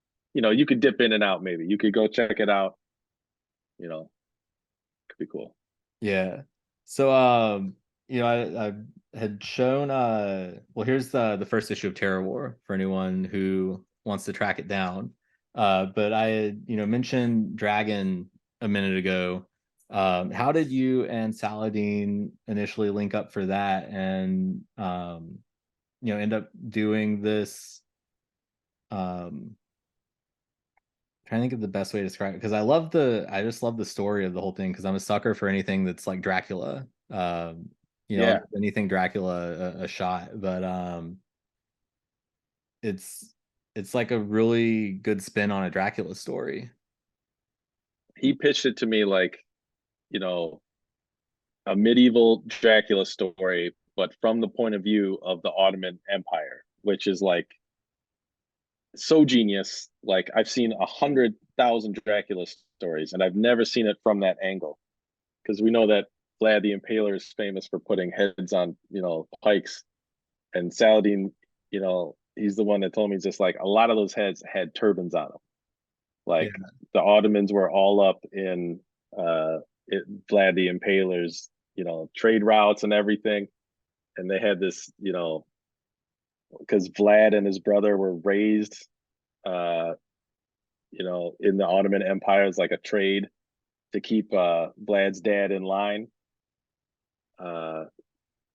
dip in and out maybe. You could go check it out, you know, could be cool. Yeah. So I had shown well here's the first issue of Terror War for anyone who wants to track it down. But I had, mentioned Dragon a minute ago. How did you and Saladin initially link up for that and end up doing this um trying to think of the best way to describe it because I just love the story of the whole thing because I'm a sucker for anything that's like Dracula. I'll Yeah. give anything Dracula a shot, but it's it's like a really good spin on a Dracula story. He pitched it to me like, you know, a medieval Dracula story, but from the point of view of the Ottoman Empire, which is like so genius. Like I've seen 100,000 Dracula stories, and I've never seen it from that angle. Because we know that Vlad the Impaler is famous for putting heads on, pikes, and Saladin, he's the one that told me just like a lot of those heads had turbans on them. Yeah, Like the Ottomans were all up in Vlad the Impaler's, trade routes and everything, and they had this, because Vlad and his brother were raised, uh, in the Ottoman Empire as like a trade to keep Vlad's dad in line. Uh,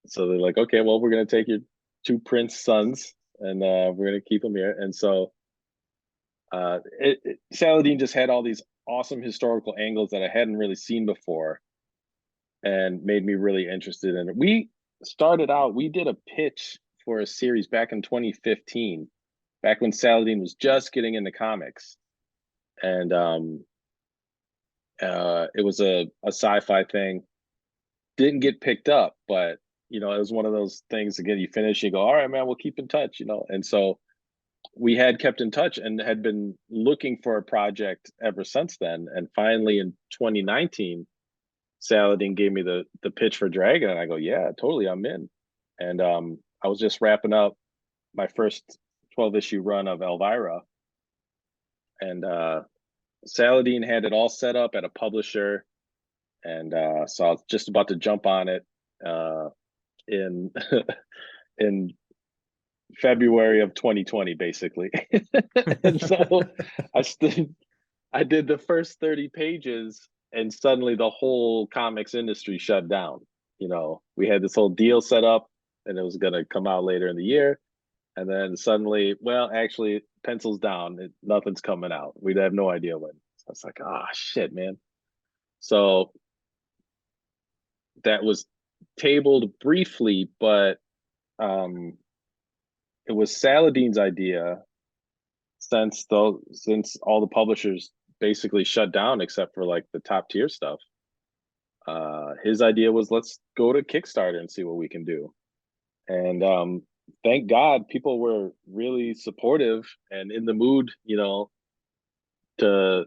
so they're like, okay, well, we're gonna take your two prince sons and we're gonna keep them here. And so Saladin just had all these awesome historical angles that I hadn't really seen before, and made me really interested in it. We did a pitch for a series back in 2015, back when Saladin was just getting into comics, and it was a sci-fi thing. Didn't get picked up, but it was one of those things. Again, you finish, you go, all right, man, we'll keep in touch, and so we had kept in touch and had been looking for a project ever since then. And finally, in 2019, Saladin gave me the pitch for Dragon, and I go, yeah, totally, I'm in. And I was just wrapping up my first 12-issue run of Elvira, and Saladin had it all set up at a publisher, and so I was just about to jump on it in in February of 2020, basically. And so I stood, I did the first 30 pages, and suddenly the whole comics industry shut down. We had this whole deal set up, and it was going to come out later in the year. And then suddenly, well, actually, pencils down. Nothing's coming out. We'd have no idea when. So I was like, ah, shit, man. So that was tabled briefly, but um, it was Saladin's idea since all the publishers basically shut down except for like the top tier stuff. his idea was, let's go to Kickstarter and see what we can do. And thank God people were really supportive and in the mood, to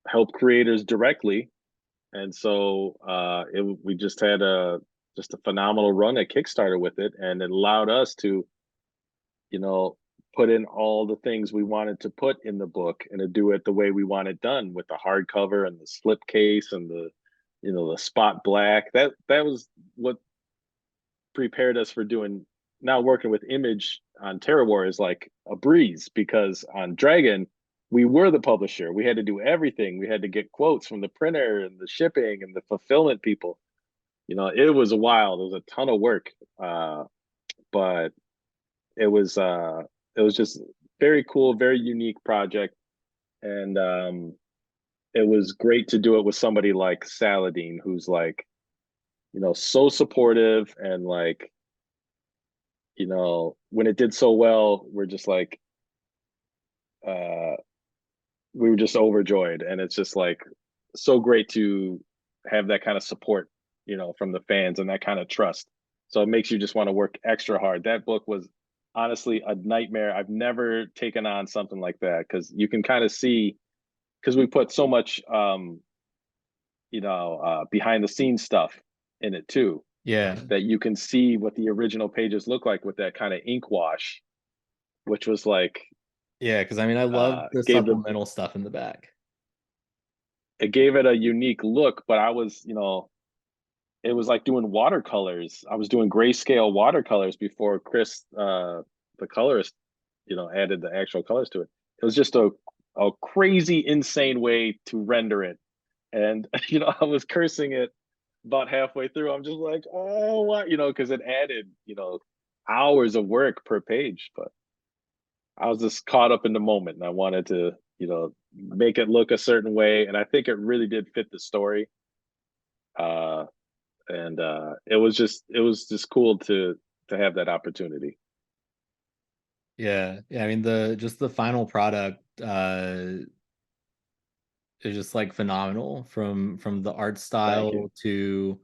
help creators directly. And so we just had a phenomenal run at Kickstarter with it, and it allowed us to, you know, put in all the things we wanted to put in the book and to do it the way we want it done, with the hardcover and the slipcase and the spot black. That was what prepared us for doing. Now working with Image on Terrorwar is like a breeze, because on Dragon we were the publisher. We had to do everything. We had to get quotes from the printer and the shipping and the fulfillment people. It was wild. It was a ton of work, but it was just very cool, very unique project, and it was great to do it with somebody like Saladin, who's like, so supportive, and like, when it did so well, we're just like, uh, we were just overjoyed, and it's just like so great to have that kind of support, from the fans, and that kind of trust. So it makes you just want to work extra hard. That book was honestly a nightmare. I've never taken on something like that, because you can kind of see, because we put so much behind the scenes stuff in it too, Yeah. that you can see what the original pages look like with that kind of ink wash, which was like, Yeah, because I mean, I love the gave the supplemental stuff in the back. it gave it a unique look. But I was, it was like doing watercolors. I was doing grayscale watercolors before Chris, the colorist, added the actual colors to it. It was just a crazy, insane way to render it. And I was cursing it about halfway through. I'm just like, oh, what, because it added, hours of work per page. But I was just caught up in the moment, and I wanted to, make it look a certain way, and I think it really did fit the story. Uh, and it was just cool to have that opportunity. Yeah, yeah. I mean, the final product is just like phenomenal, from the art Thank you. style to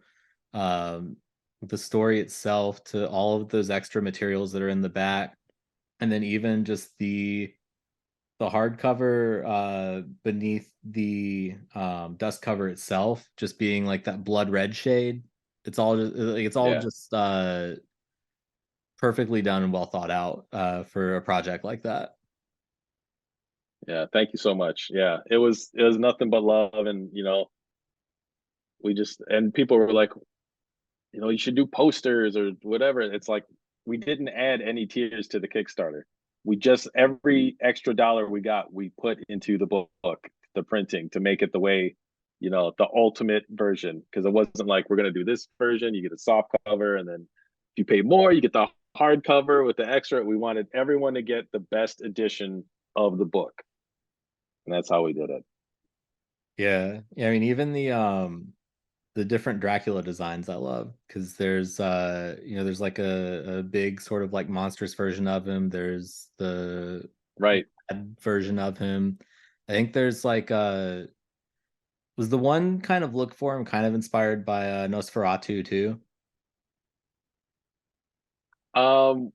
um the story itself, to all of those extra materials that are in the back, and then even just the hardcover beneath the dust cover itself, just being like that blood red shade. It's all Yeah. just perfectly done and well thought out for a project like that. Yeah, thank you so much. Yeah, it was nothing but love, and and people were like, you should do posters or whatever. It's like, we didn't add any tiers to the Kickstarter. We just, every extra dollar we got, we put into the book, the printing, to make it the way, the ultimate version. Because it wasn't like, we're gonna do this version, you get a soft cover, and then if you pay more, you get the hardcover with the extra. We wanted everyone to get the best edition of the book, and that's how we did it. Yeah, yeah. I mean, even the different Dracula designs I love, because there's like a big sort of like monstrous version of him. There's the Right. bad version of him. I think there's like was the one kind of look for him kind of inspired by Nosferatu too. Um,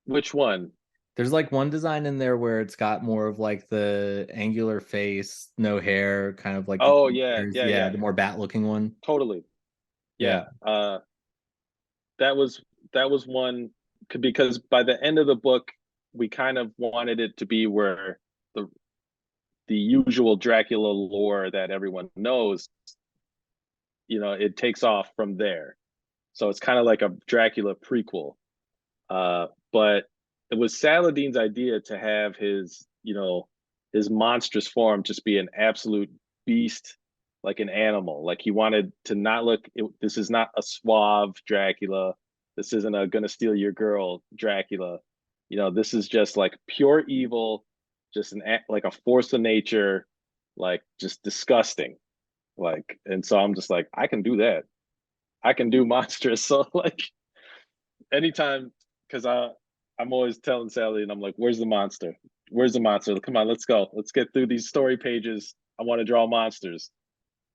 which one? There's like one design in there where it's got more of like the angular face, no hair, kind of like the Oh yeah, yeah, yeah, yeah, the more bat looking one. totally. Yeah. Yeah. That was one, because by the end of the book, we kind of wanted it to be where the the usual Dracula lore that everyone knows, it takes off from there. So it's kind of like a Dracula prequel. But it was Saladin's idea to have his monstrous form just be an absolute beast, like an animal. Like, he wanted to not look. This is not a suave Dracula. This isn't a gonna steal your girl Dracula. This is just like pure evil, just like a force of nature, like just disgusting. Like, and so I'm just like, I can do that. I can do monstrous. So like, anytime, because I'm always telling Sally, and I'm like, "Where's the monster? Where's the monster? Come on, let's go. Let's get through these story pages. I want to draw monsters."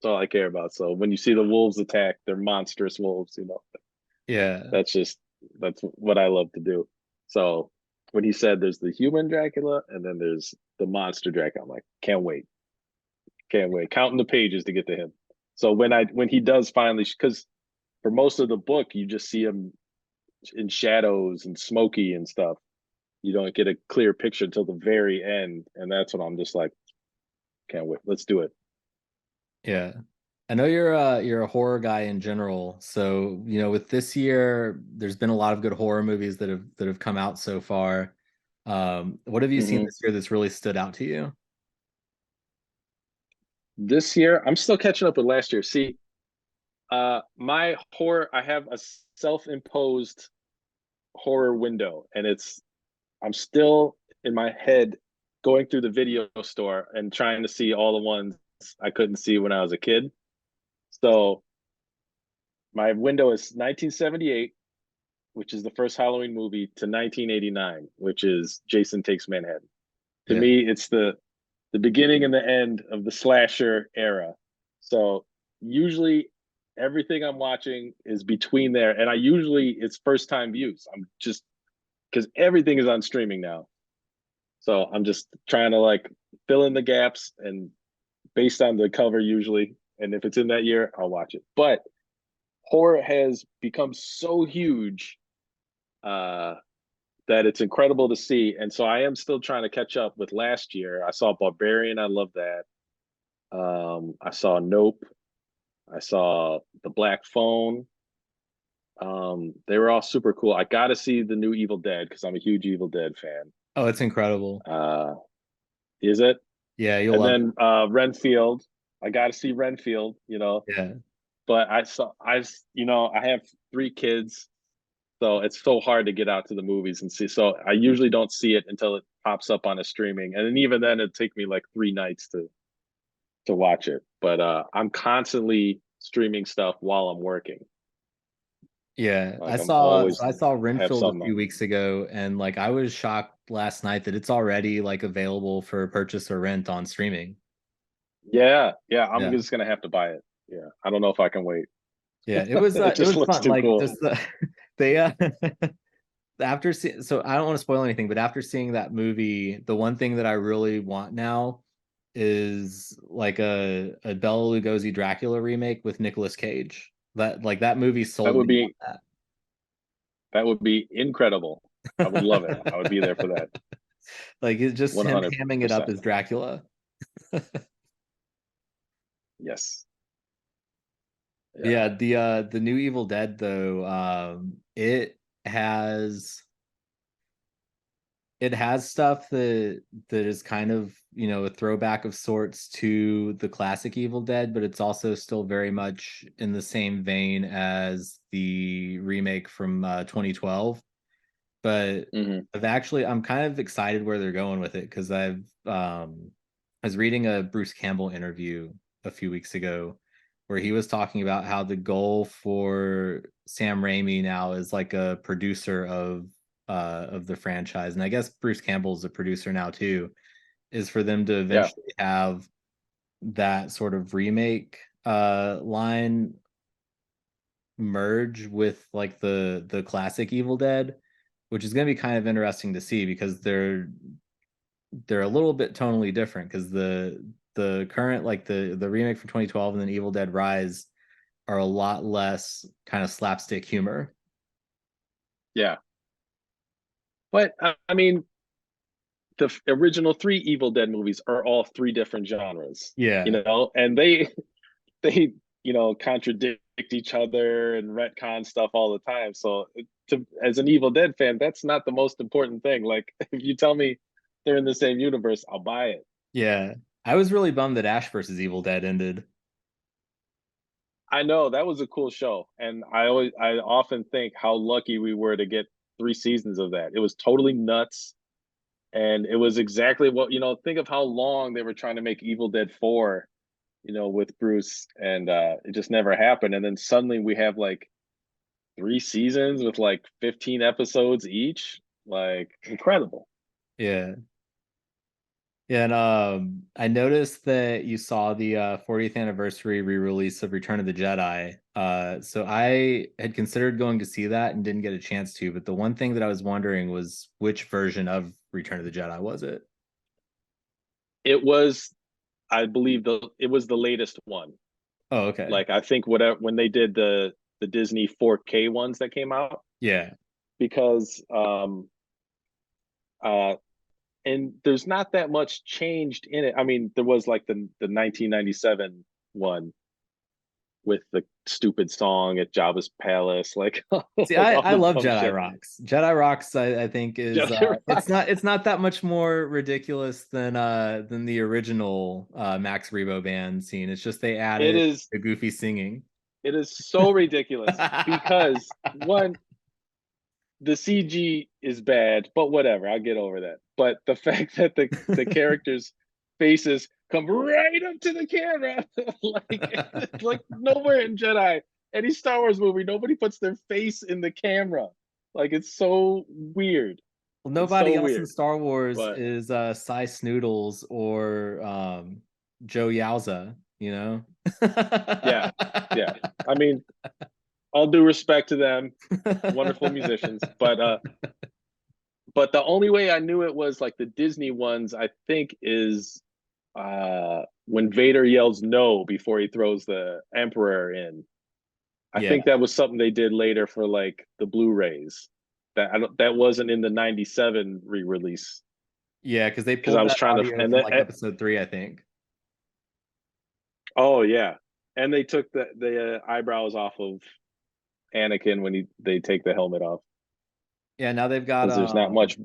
That's all I care about. So when you see the wolves attack, they're monstrous wolves, Yeah. that's just that's what I love to do. So when he said there's the human Dracula and then there's the monster Dracula, I'm like, can't wait. Can't wait. Counting the pages to get to him. So when he does finally, because for most of the book you just see him in shadows and smoky and stuff. You don't get a clear picture until the very end, and that's when I'm just like, can't wait. Let's do it. Yeah. I know you're a horror guy in general. So, with this year, there's been a lot of good horror movies that have come out so far. What have you seen Mm-hmm. this year that's really stood out to you? This year, I'm still catching up with last year. See, my horror, I have a self-imposed horror window, and I'm still in my head going through the video store and trying to see all the ones I couldn't see when I was a kid. So my window is 1978, which is the first Halloween movie, to 1989, which is Jason Takes Manhattan. To Yeah. me, it's the beginning and the end of the slasher era. So usually everything I'm watching is between there, and I usually it's first time views. I'm just because everything is on streaming now, so I'm just trying to like fill in the gaps and based on the cover usually, and if it's in that year, I'll watch it. But horror has become so huge uh, that it's incredible to see, and so I am still trying to catch up with last year. I saw Barbarian. I love that. I saw Nope. I saw The Black Phone. They were all super cool. I got to see the new Evil Dead because I'm a huge Evil Dead fan. Oh, it's incredible. Uh, is it? Yeah, you'll And love then Renfield. I got to see Renfield. it. Yeah. But I have 3 kids, so it's so hard to get out to the movies and see. So I usually don't see it until it pops up on a streaming, and then even then, it'd take me like 3 nights to watch it. But I'm constantly streaming stuff while I'm working. Yeah. I Like I'm saw so always I saw have Renfield a something few on. weeks ago, and like I was shocked last night that it's already like available for purchase or rent on streaming. Yeah, yeah. I'm Yeah. just gonna have to buy it. Yeah, I don't know if I can wait. Yeah, it was It it just was looks fun. too Like cool. just they after so I don't want to spoil anything, but after seeing that movie, the one thing that I really want now is like a Bela Lugosi Dracula remake with Nicolas Cage. That movie That sold would me on be that. that would be incredible. I would love it. I would be there for that. Like it's just him hamming it up 100%. as Dracula. Yes. Yeah. Yeah, the new Evil Dead though, has it has stuff that is kind of, a throwback of sorts to the classic Evil Dead, but it's also still very much in the same vein as the remake from 2012. But Hmm. I'm kind of excited where they're going with it because I was reading a Bruce Campbell interview a few weeks ago where he was talking about how the goal for Sam Raimi now is like a producer of the franchise, and I guess Bruce Campbell's a producer now too, is for them to Yeah. eventually have that sort of remake line merge with like the classic Evil Dead, which is going to be kind of interesting to see because they're a little bit tonally different because the current like the remake from 2012 and then Evil Dead Rise are a lot less kind of slapstick humor. Yeah. But I mean, the original 3 Evil Dead movies are all 3 different genres, Yeah. and they contradict each other and retcon stuff all the time. So as an Evil Dead fan, that's not the most important thing. Like if you tell me they're in the same universe, I'll buy it. Yeah. I was really bummed that Ash versus Evil Dead ended. I know that was a cool show, and I often think how lucky we were to get 3 seasons of that. It was totally nuts, and it was exactly what think of how long they were trying to make Evil Dead 4, with Bruce, and it just never happened. And then suddenly we have like 3 seasons with like 15 episodes each. Like incredible. Yeah. Yeah, and I noticed that you saw the 40th anniversary re-release of Return of the Jedi. So I had considered going to see that and didn't get a chance to, but the one thing that I was wondering was which version of Return of the Jedi was it? It was, I believe, it was the latest one. Oh, okay. Like I think whatever when they did the Disney 4K ones that came out, Yeah. because uh and there's not that much changed in it. I mean, there was like the 1997 one with the stupid song at Jabba's palace, like See, like all I the love dumb Jedi shit. Rocks. Jedi Rocks, I think is Jedi Rocks. it's not that much more ridiculous than the original Max Rebo band scene. It's just they It added is the goofy singing. it is so ridiculous because one, the CG is bad, but whatever, I'll get over that. But the fact that the characters' faces come right up to the camera, like nowhere in Jedi, any Star Wars movie, nobody puts their face in the camera. Like it's so weird. Well, It's nobody so else in weird. Star Wars But is Cy Snoodles or Joe Yowza, you know? yeah, yeah. I mean, all due respect to them, wonderful musicians, but the only way I knew it was like the Disney ones, I think, is when Vader yells no before he throws the Emperor in. I Yeah. think that was something they did later for like the Blu-rays. That wasn't in the 97 re-release, Yeah, because they because pulled I was that trying to audio from like episode 3, I think. oh yeah. And they took the eyebrows off of Anakin when they take the helmet off, Yeah, now because there's not much.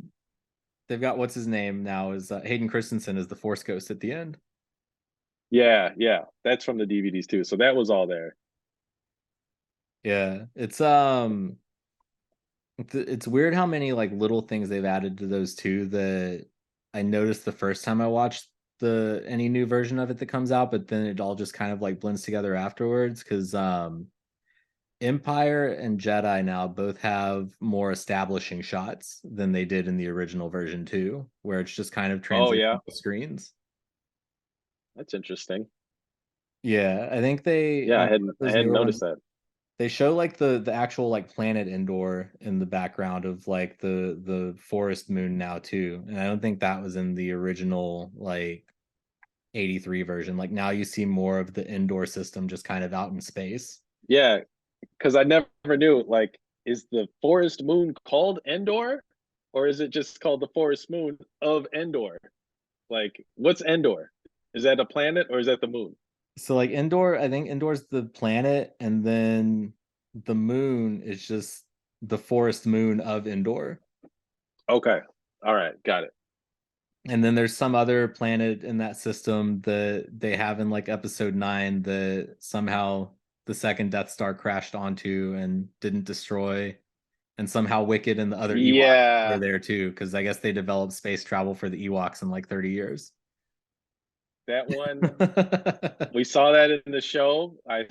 they've got what's his name now is Hayden Christensen as the Force Ghost at the end. Yeah, yeah. That's from the DVDs too. So that was all there. Yeah, it's weird how many like little things they've added to those two that I noticed the first time I watched the any new version of it that comes out, but then it all just kind of like blends together afterwards because Empire and Jedi now both have more establishing shots than they did in the original version too, where it's just kind of Oh yeah, transitional screens. that's interesting. Yeah, I think they Yeah, in I those hadn't newer noticed ones that. they show like the actual like planet Endor in the background of like the forest moon now too. And I don't think that was in the original like 83 version. Like now you see more of the Endor system just kind of out in space. Yeah, because I never knew. Like, is the forest moon called Endor, or is it just called the forest moon of Endor? Like, what's Endor? Is that a planet or is that the moon? So like Endor, I think Endor's the planet, and then the moon is just the forest moon of Endor. Okay, all right, got it. And then there's some other planet in that system that they have in like episode 9 that somehow the second Death Star crashed onto and didn't destroy. And somehow Wicked and the other Ewoks are Yeah, there too, because I guess they developed space travel for the Ewoks in like 30 years. that one, we saw that in the show. I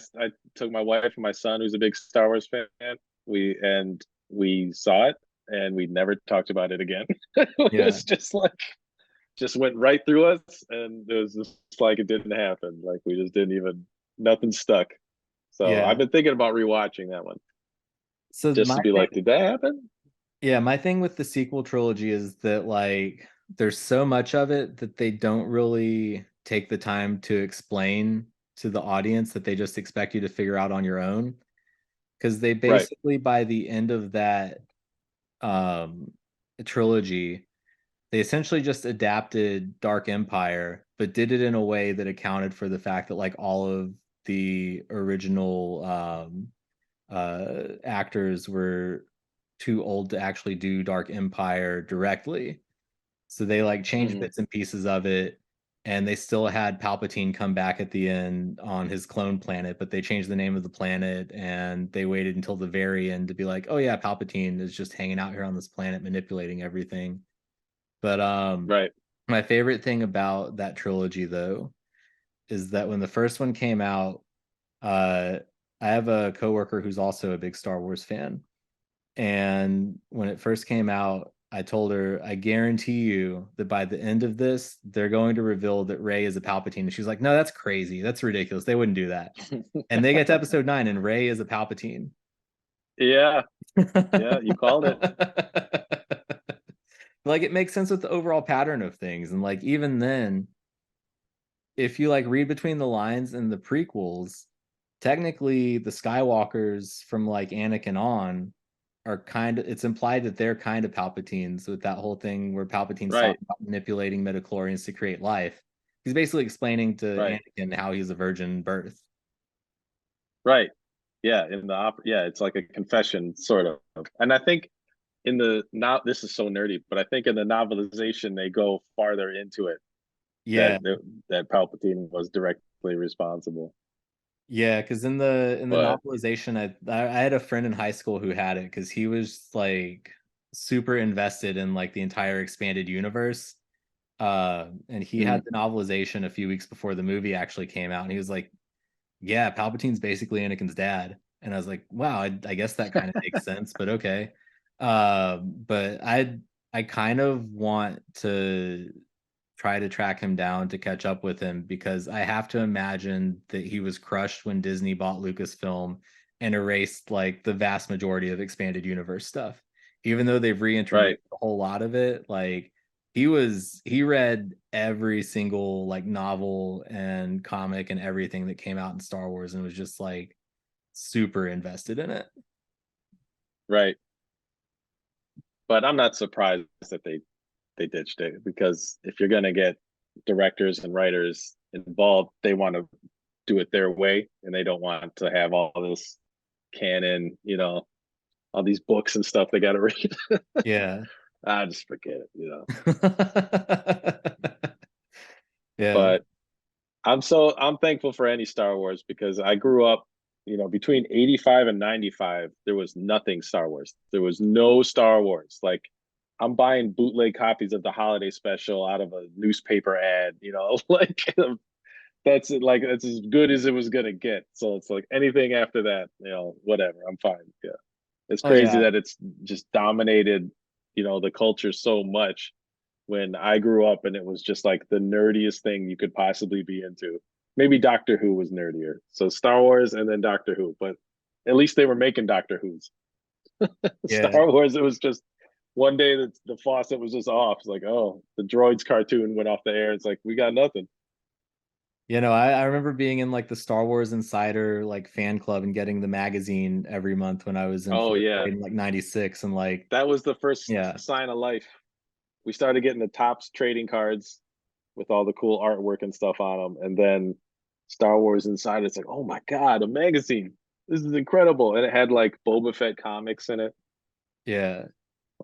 took my wife and my son, who's a big Star Wars fan. We saw it, and we never talked about it again. It Yeah, was just went right through us, and it was just like it didn't happen. Like we just didn't even, nothing stuck. So I've yeah. been thinking about rewatching that one, So just my to be thing, like, did that happen? yeah, my thing with the sequel trilogy is that like there's so much of it that they don't really take the time to explain to the audience that they just expect you to figure out on your own. Because they Right. basically by the end of that um trilogy, they essentially just adapted Dark Empire, but did it in a way that accounted for the fact that like all of the original actors were too old to actually do Dark Empire directly. So they like changed Mm-hmm. bits and pieces of it, and they still had Palpatine come back at the end on his clone planet, but they changed the name of the planet and they waited until the very end to be like, oh yeah, Palpatine is just hanging out here on this planet manipulating everything. But Right. my favorite thing about that trilogy though is that when the first one came out, uh I have a coworker who's also a big Star Wars fan. And when it first came out, I told her, I guarantee you that by the end of this, they're going to reveal that Rey is a Palpatine. And she's like, no, that's crazy. That's ridiculous. They wouldn't do that. And they get to episode 9 and Rey is a Palpatine. Yeah, yeah, you called it. Like it makes sense with the overall pattern of things. And like even then, if you like read between the lines in the prequels, technically the Skywalkers from like Anakin on are kind of, it's implied that they're kind of Palpatines with that whole thing where Palpatine's Right, talking about manipulating midichlorians to create life. He's basically explaining to right, Anakin how he's a virgin birth. right. Yeah, in the yeah, it's like a confession sort of. And I think in the now this is so nerdy, but I think in the novelization they go farther into it that Yeah. that Palpatine was directly responsible. Yeah, because in the But novelization, I had a friend in high school who had it because he was like super invested in like the entire expanded universe. And he had mhm, the novelization a few weeks before the movie actually came out, and he was like, "Yeah, Palpatine's basically Anakin's dad." And I was like, "Wow, I guess that kind of makes sense, but okay." But I kind of want to try to track him down to catch up with him because I have to imagine that he was crushed when Disney bought Lucasfilm and erased like the vast majority of expanded universe stuff. Even though they've right. reintroduced a whole lot of it, like he read every single like novel and comic and everything that came out in Star Wars and was just like super invested in it. Right. But I'm not surprised that they ditched it because if you're gonna get directors and writers involved, they want to do it their way and they don't want to have all this canon, all these books and stuff they got to read. Yeah. I just forget it. Yeah. But I'm thankful for any Star Wars because I grew up, between 85 and 95, there was nothing Star Wars. There was no Star Wars. Like I'm buying bootleg copies of the holiday special out of a newspaper ad, like that's it, like that's as good as it was gonna get. So it's like anything after that, whatever, I'm fine. Yeah. It's Oh crazy yeah. that it's just dominated, the culture so much when I grew up and it was just like the nerdiest thing you could possibly be into. Maybe Doctor Who was nerdier. So Star Wars and then Doctor Who, but at least they were making Doctor Who's. Yeah. Star Wars, it was just one day that the faucet was just off. It's like, oh, the droids cartoon went off the air. It's like, we got nothing. I remember being in like the Star Wars Insider like fan club and getting the magazine every month when I was in Oh, fourth yeah. grade in like 96 and like That was the first yeah. sign of life. We started getting the Topps trading cards with all the cool artwork and stuff on them. And then Star Wars Inside, it's like, oh my God, a magazine. This is incredible. And it had like Boba Fett comics in it. Yeah.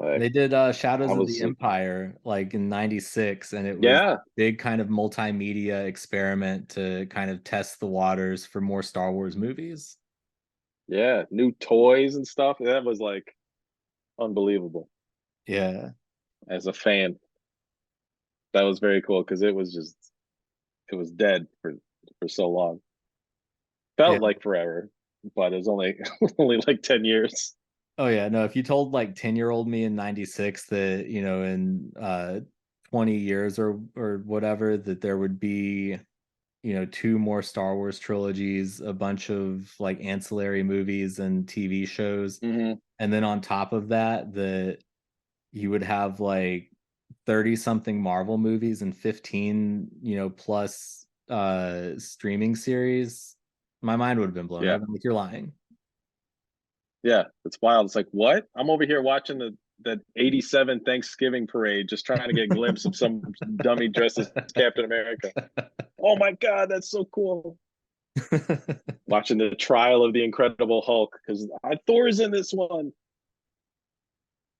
Like, They did I Shadows of the was, Empire like in 96 and it was yeah, big kind of multimedia experiment to kind of test the waters for more Star Wars movies. yeah, new toys and stuff. That was like unbelievable Yeah. as a fan. That was very cool because it was dead for so long. Yeah. Felt like forever, but it was only only like 10 years. Oh yeah, no, if you told like 10-year-old me in 96 that, in 20 years or whatever that there would be, two more Star Wars trilogies, a bunch of like ancillary movies and TV shows, Mm-hmm. and then on top of that that you would have like 30 something Marvel movies and 15, plus streaming series, my mind would have been blown. Yeah. I'd be like, you're lying. Yeah, it's wild. It's like, what? I'm over here watching the 87 Thanksgiving parade, just trying to get a glimpse of some dummy dressed as Captain America. Oh my God, that's so cool. Watching the trial of the Incredible Hulk because Thor's in this one.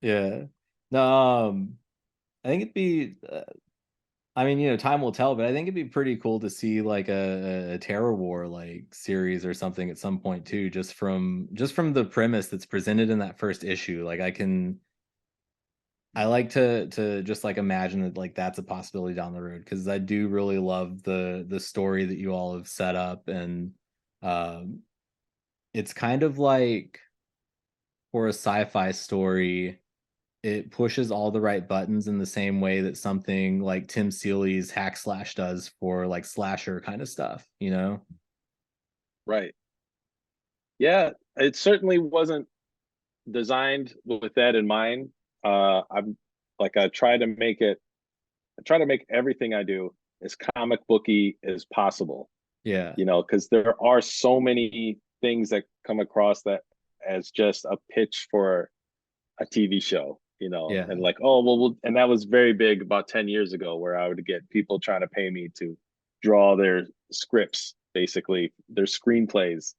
Yeah. No, I think it'd be. I mean, time will tell, but I think it'd be pretty cool to see like a Terror War like series or something at some point too, just from the premise that's presented in that first issue. Like I like to just like imagine that like that's a possibility down the road because I do really love the story that you all have set up and um it's kind of like for a sci-fi story it pushes all the right buttons in the same way that something like Tim Seeley's Hack Slash does for like slasher kind of stuff, you know? Right. Yeah, it certainly wasn't designed with that in mind. I'm like I try to make everything I do as comic booky as possible, Yeah. because there are so many things that come across that as just a pitch for a TV show, and Yeah. like, oh, well, and that was very big about 10 years ago where I would get people trying to pay me to draw their scripts, basically their screenplays.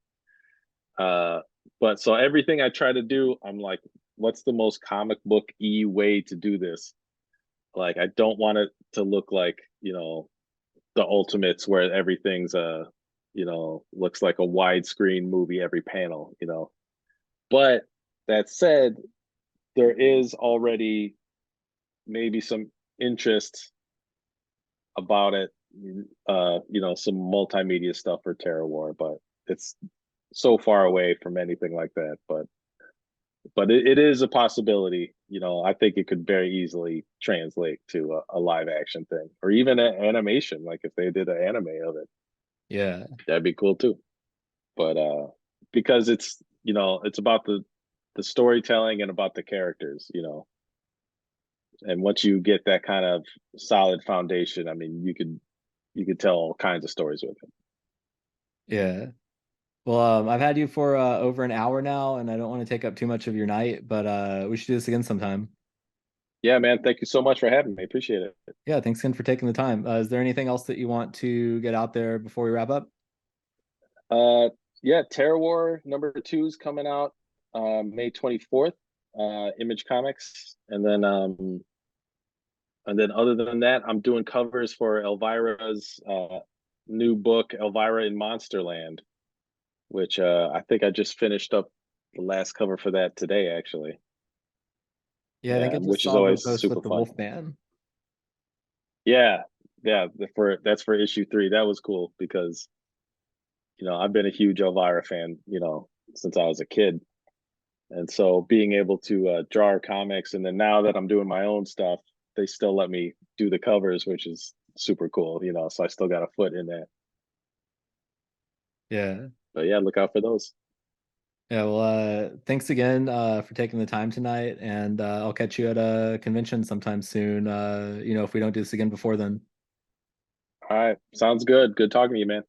Uh, but so everything I try to do, I'm like, what's the most comic book-y way to do this? Like, I don't want it to look like, the Ultimates where everything's looks like a widescreen movie every panel. But that said, there is already maybe some interest about it, some multimedia stuff for Terror War, but it's so far away from anything like that. But it is a possibility. I think it could very easily translate to a live action thing or even an animation. Like if they did an anime of it, Yeah. that'd be cool too. But because it's about the storytelling and about the characters. And once you get that kind of solid foundation, I mean, you could tell all kinds of stories with it. Yeah. Well, I've had you for over an hour now, and I don't want to take up too much of your night, but we should do this again sometime. Yeah, man. Thank you so much for having me. Appreciate it. Yeah, thanks again for taking the time. Is there anything else that you want to get out there before we wrap up? Uh, yeah, Terror War #2 is coming out May 24th. Image Comics, and then other than that, I'm doing covers for Elvira's new book, Elvira in Monsterland, which I think I just finished up the last cover for that today, actually. Yeah, I think Yeah, I just which is saw the always post with super the fun. Wolfman. Yeah, yeah. That's for issue 3. That was cool because I've been a huge Elvira fan, since I was a kid, and so being able to draw her comics, and then now that I'm doing my own stuff, they still let me do the covers, which is super cool. So I still got a foot in that. Yeah. But yeah, look out for those. Yeah, well, thanks again for taking the time tonight, and I'll catch you at a convention sometime soon. If we don't do this again before then. All right, sounds good. Good talking to you, man.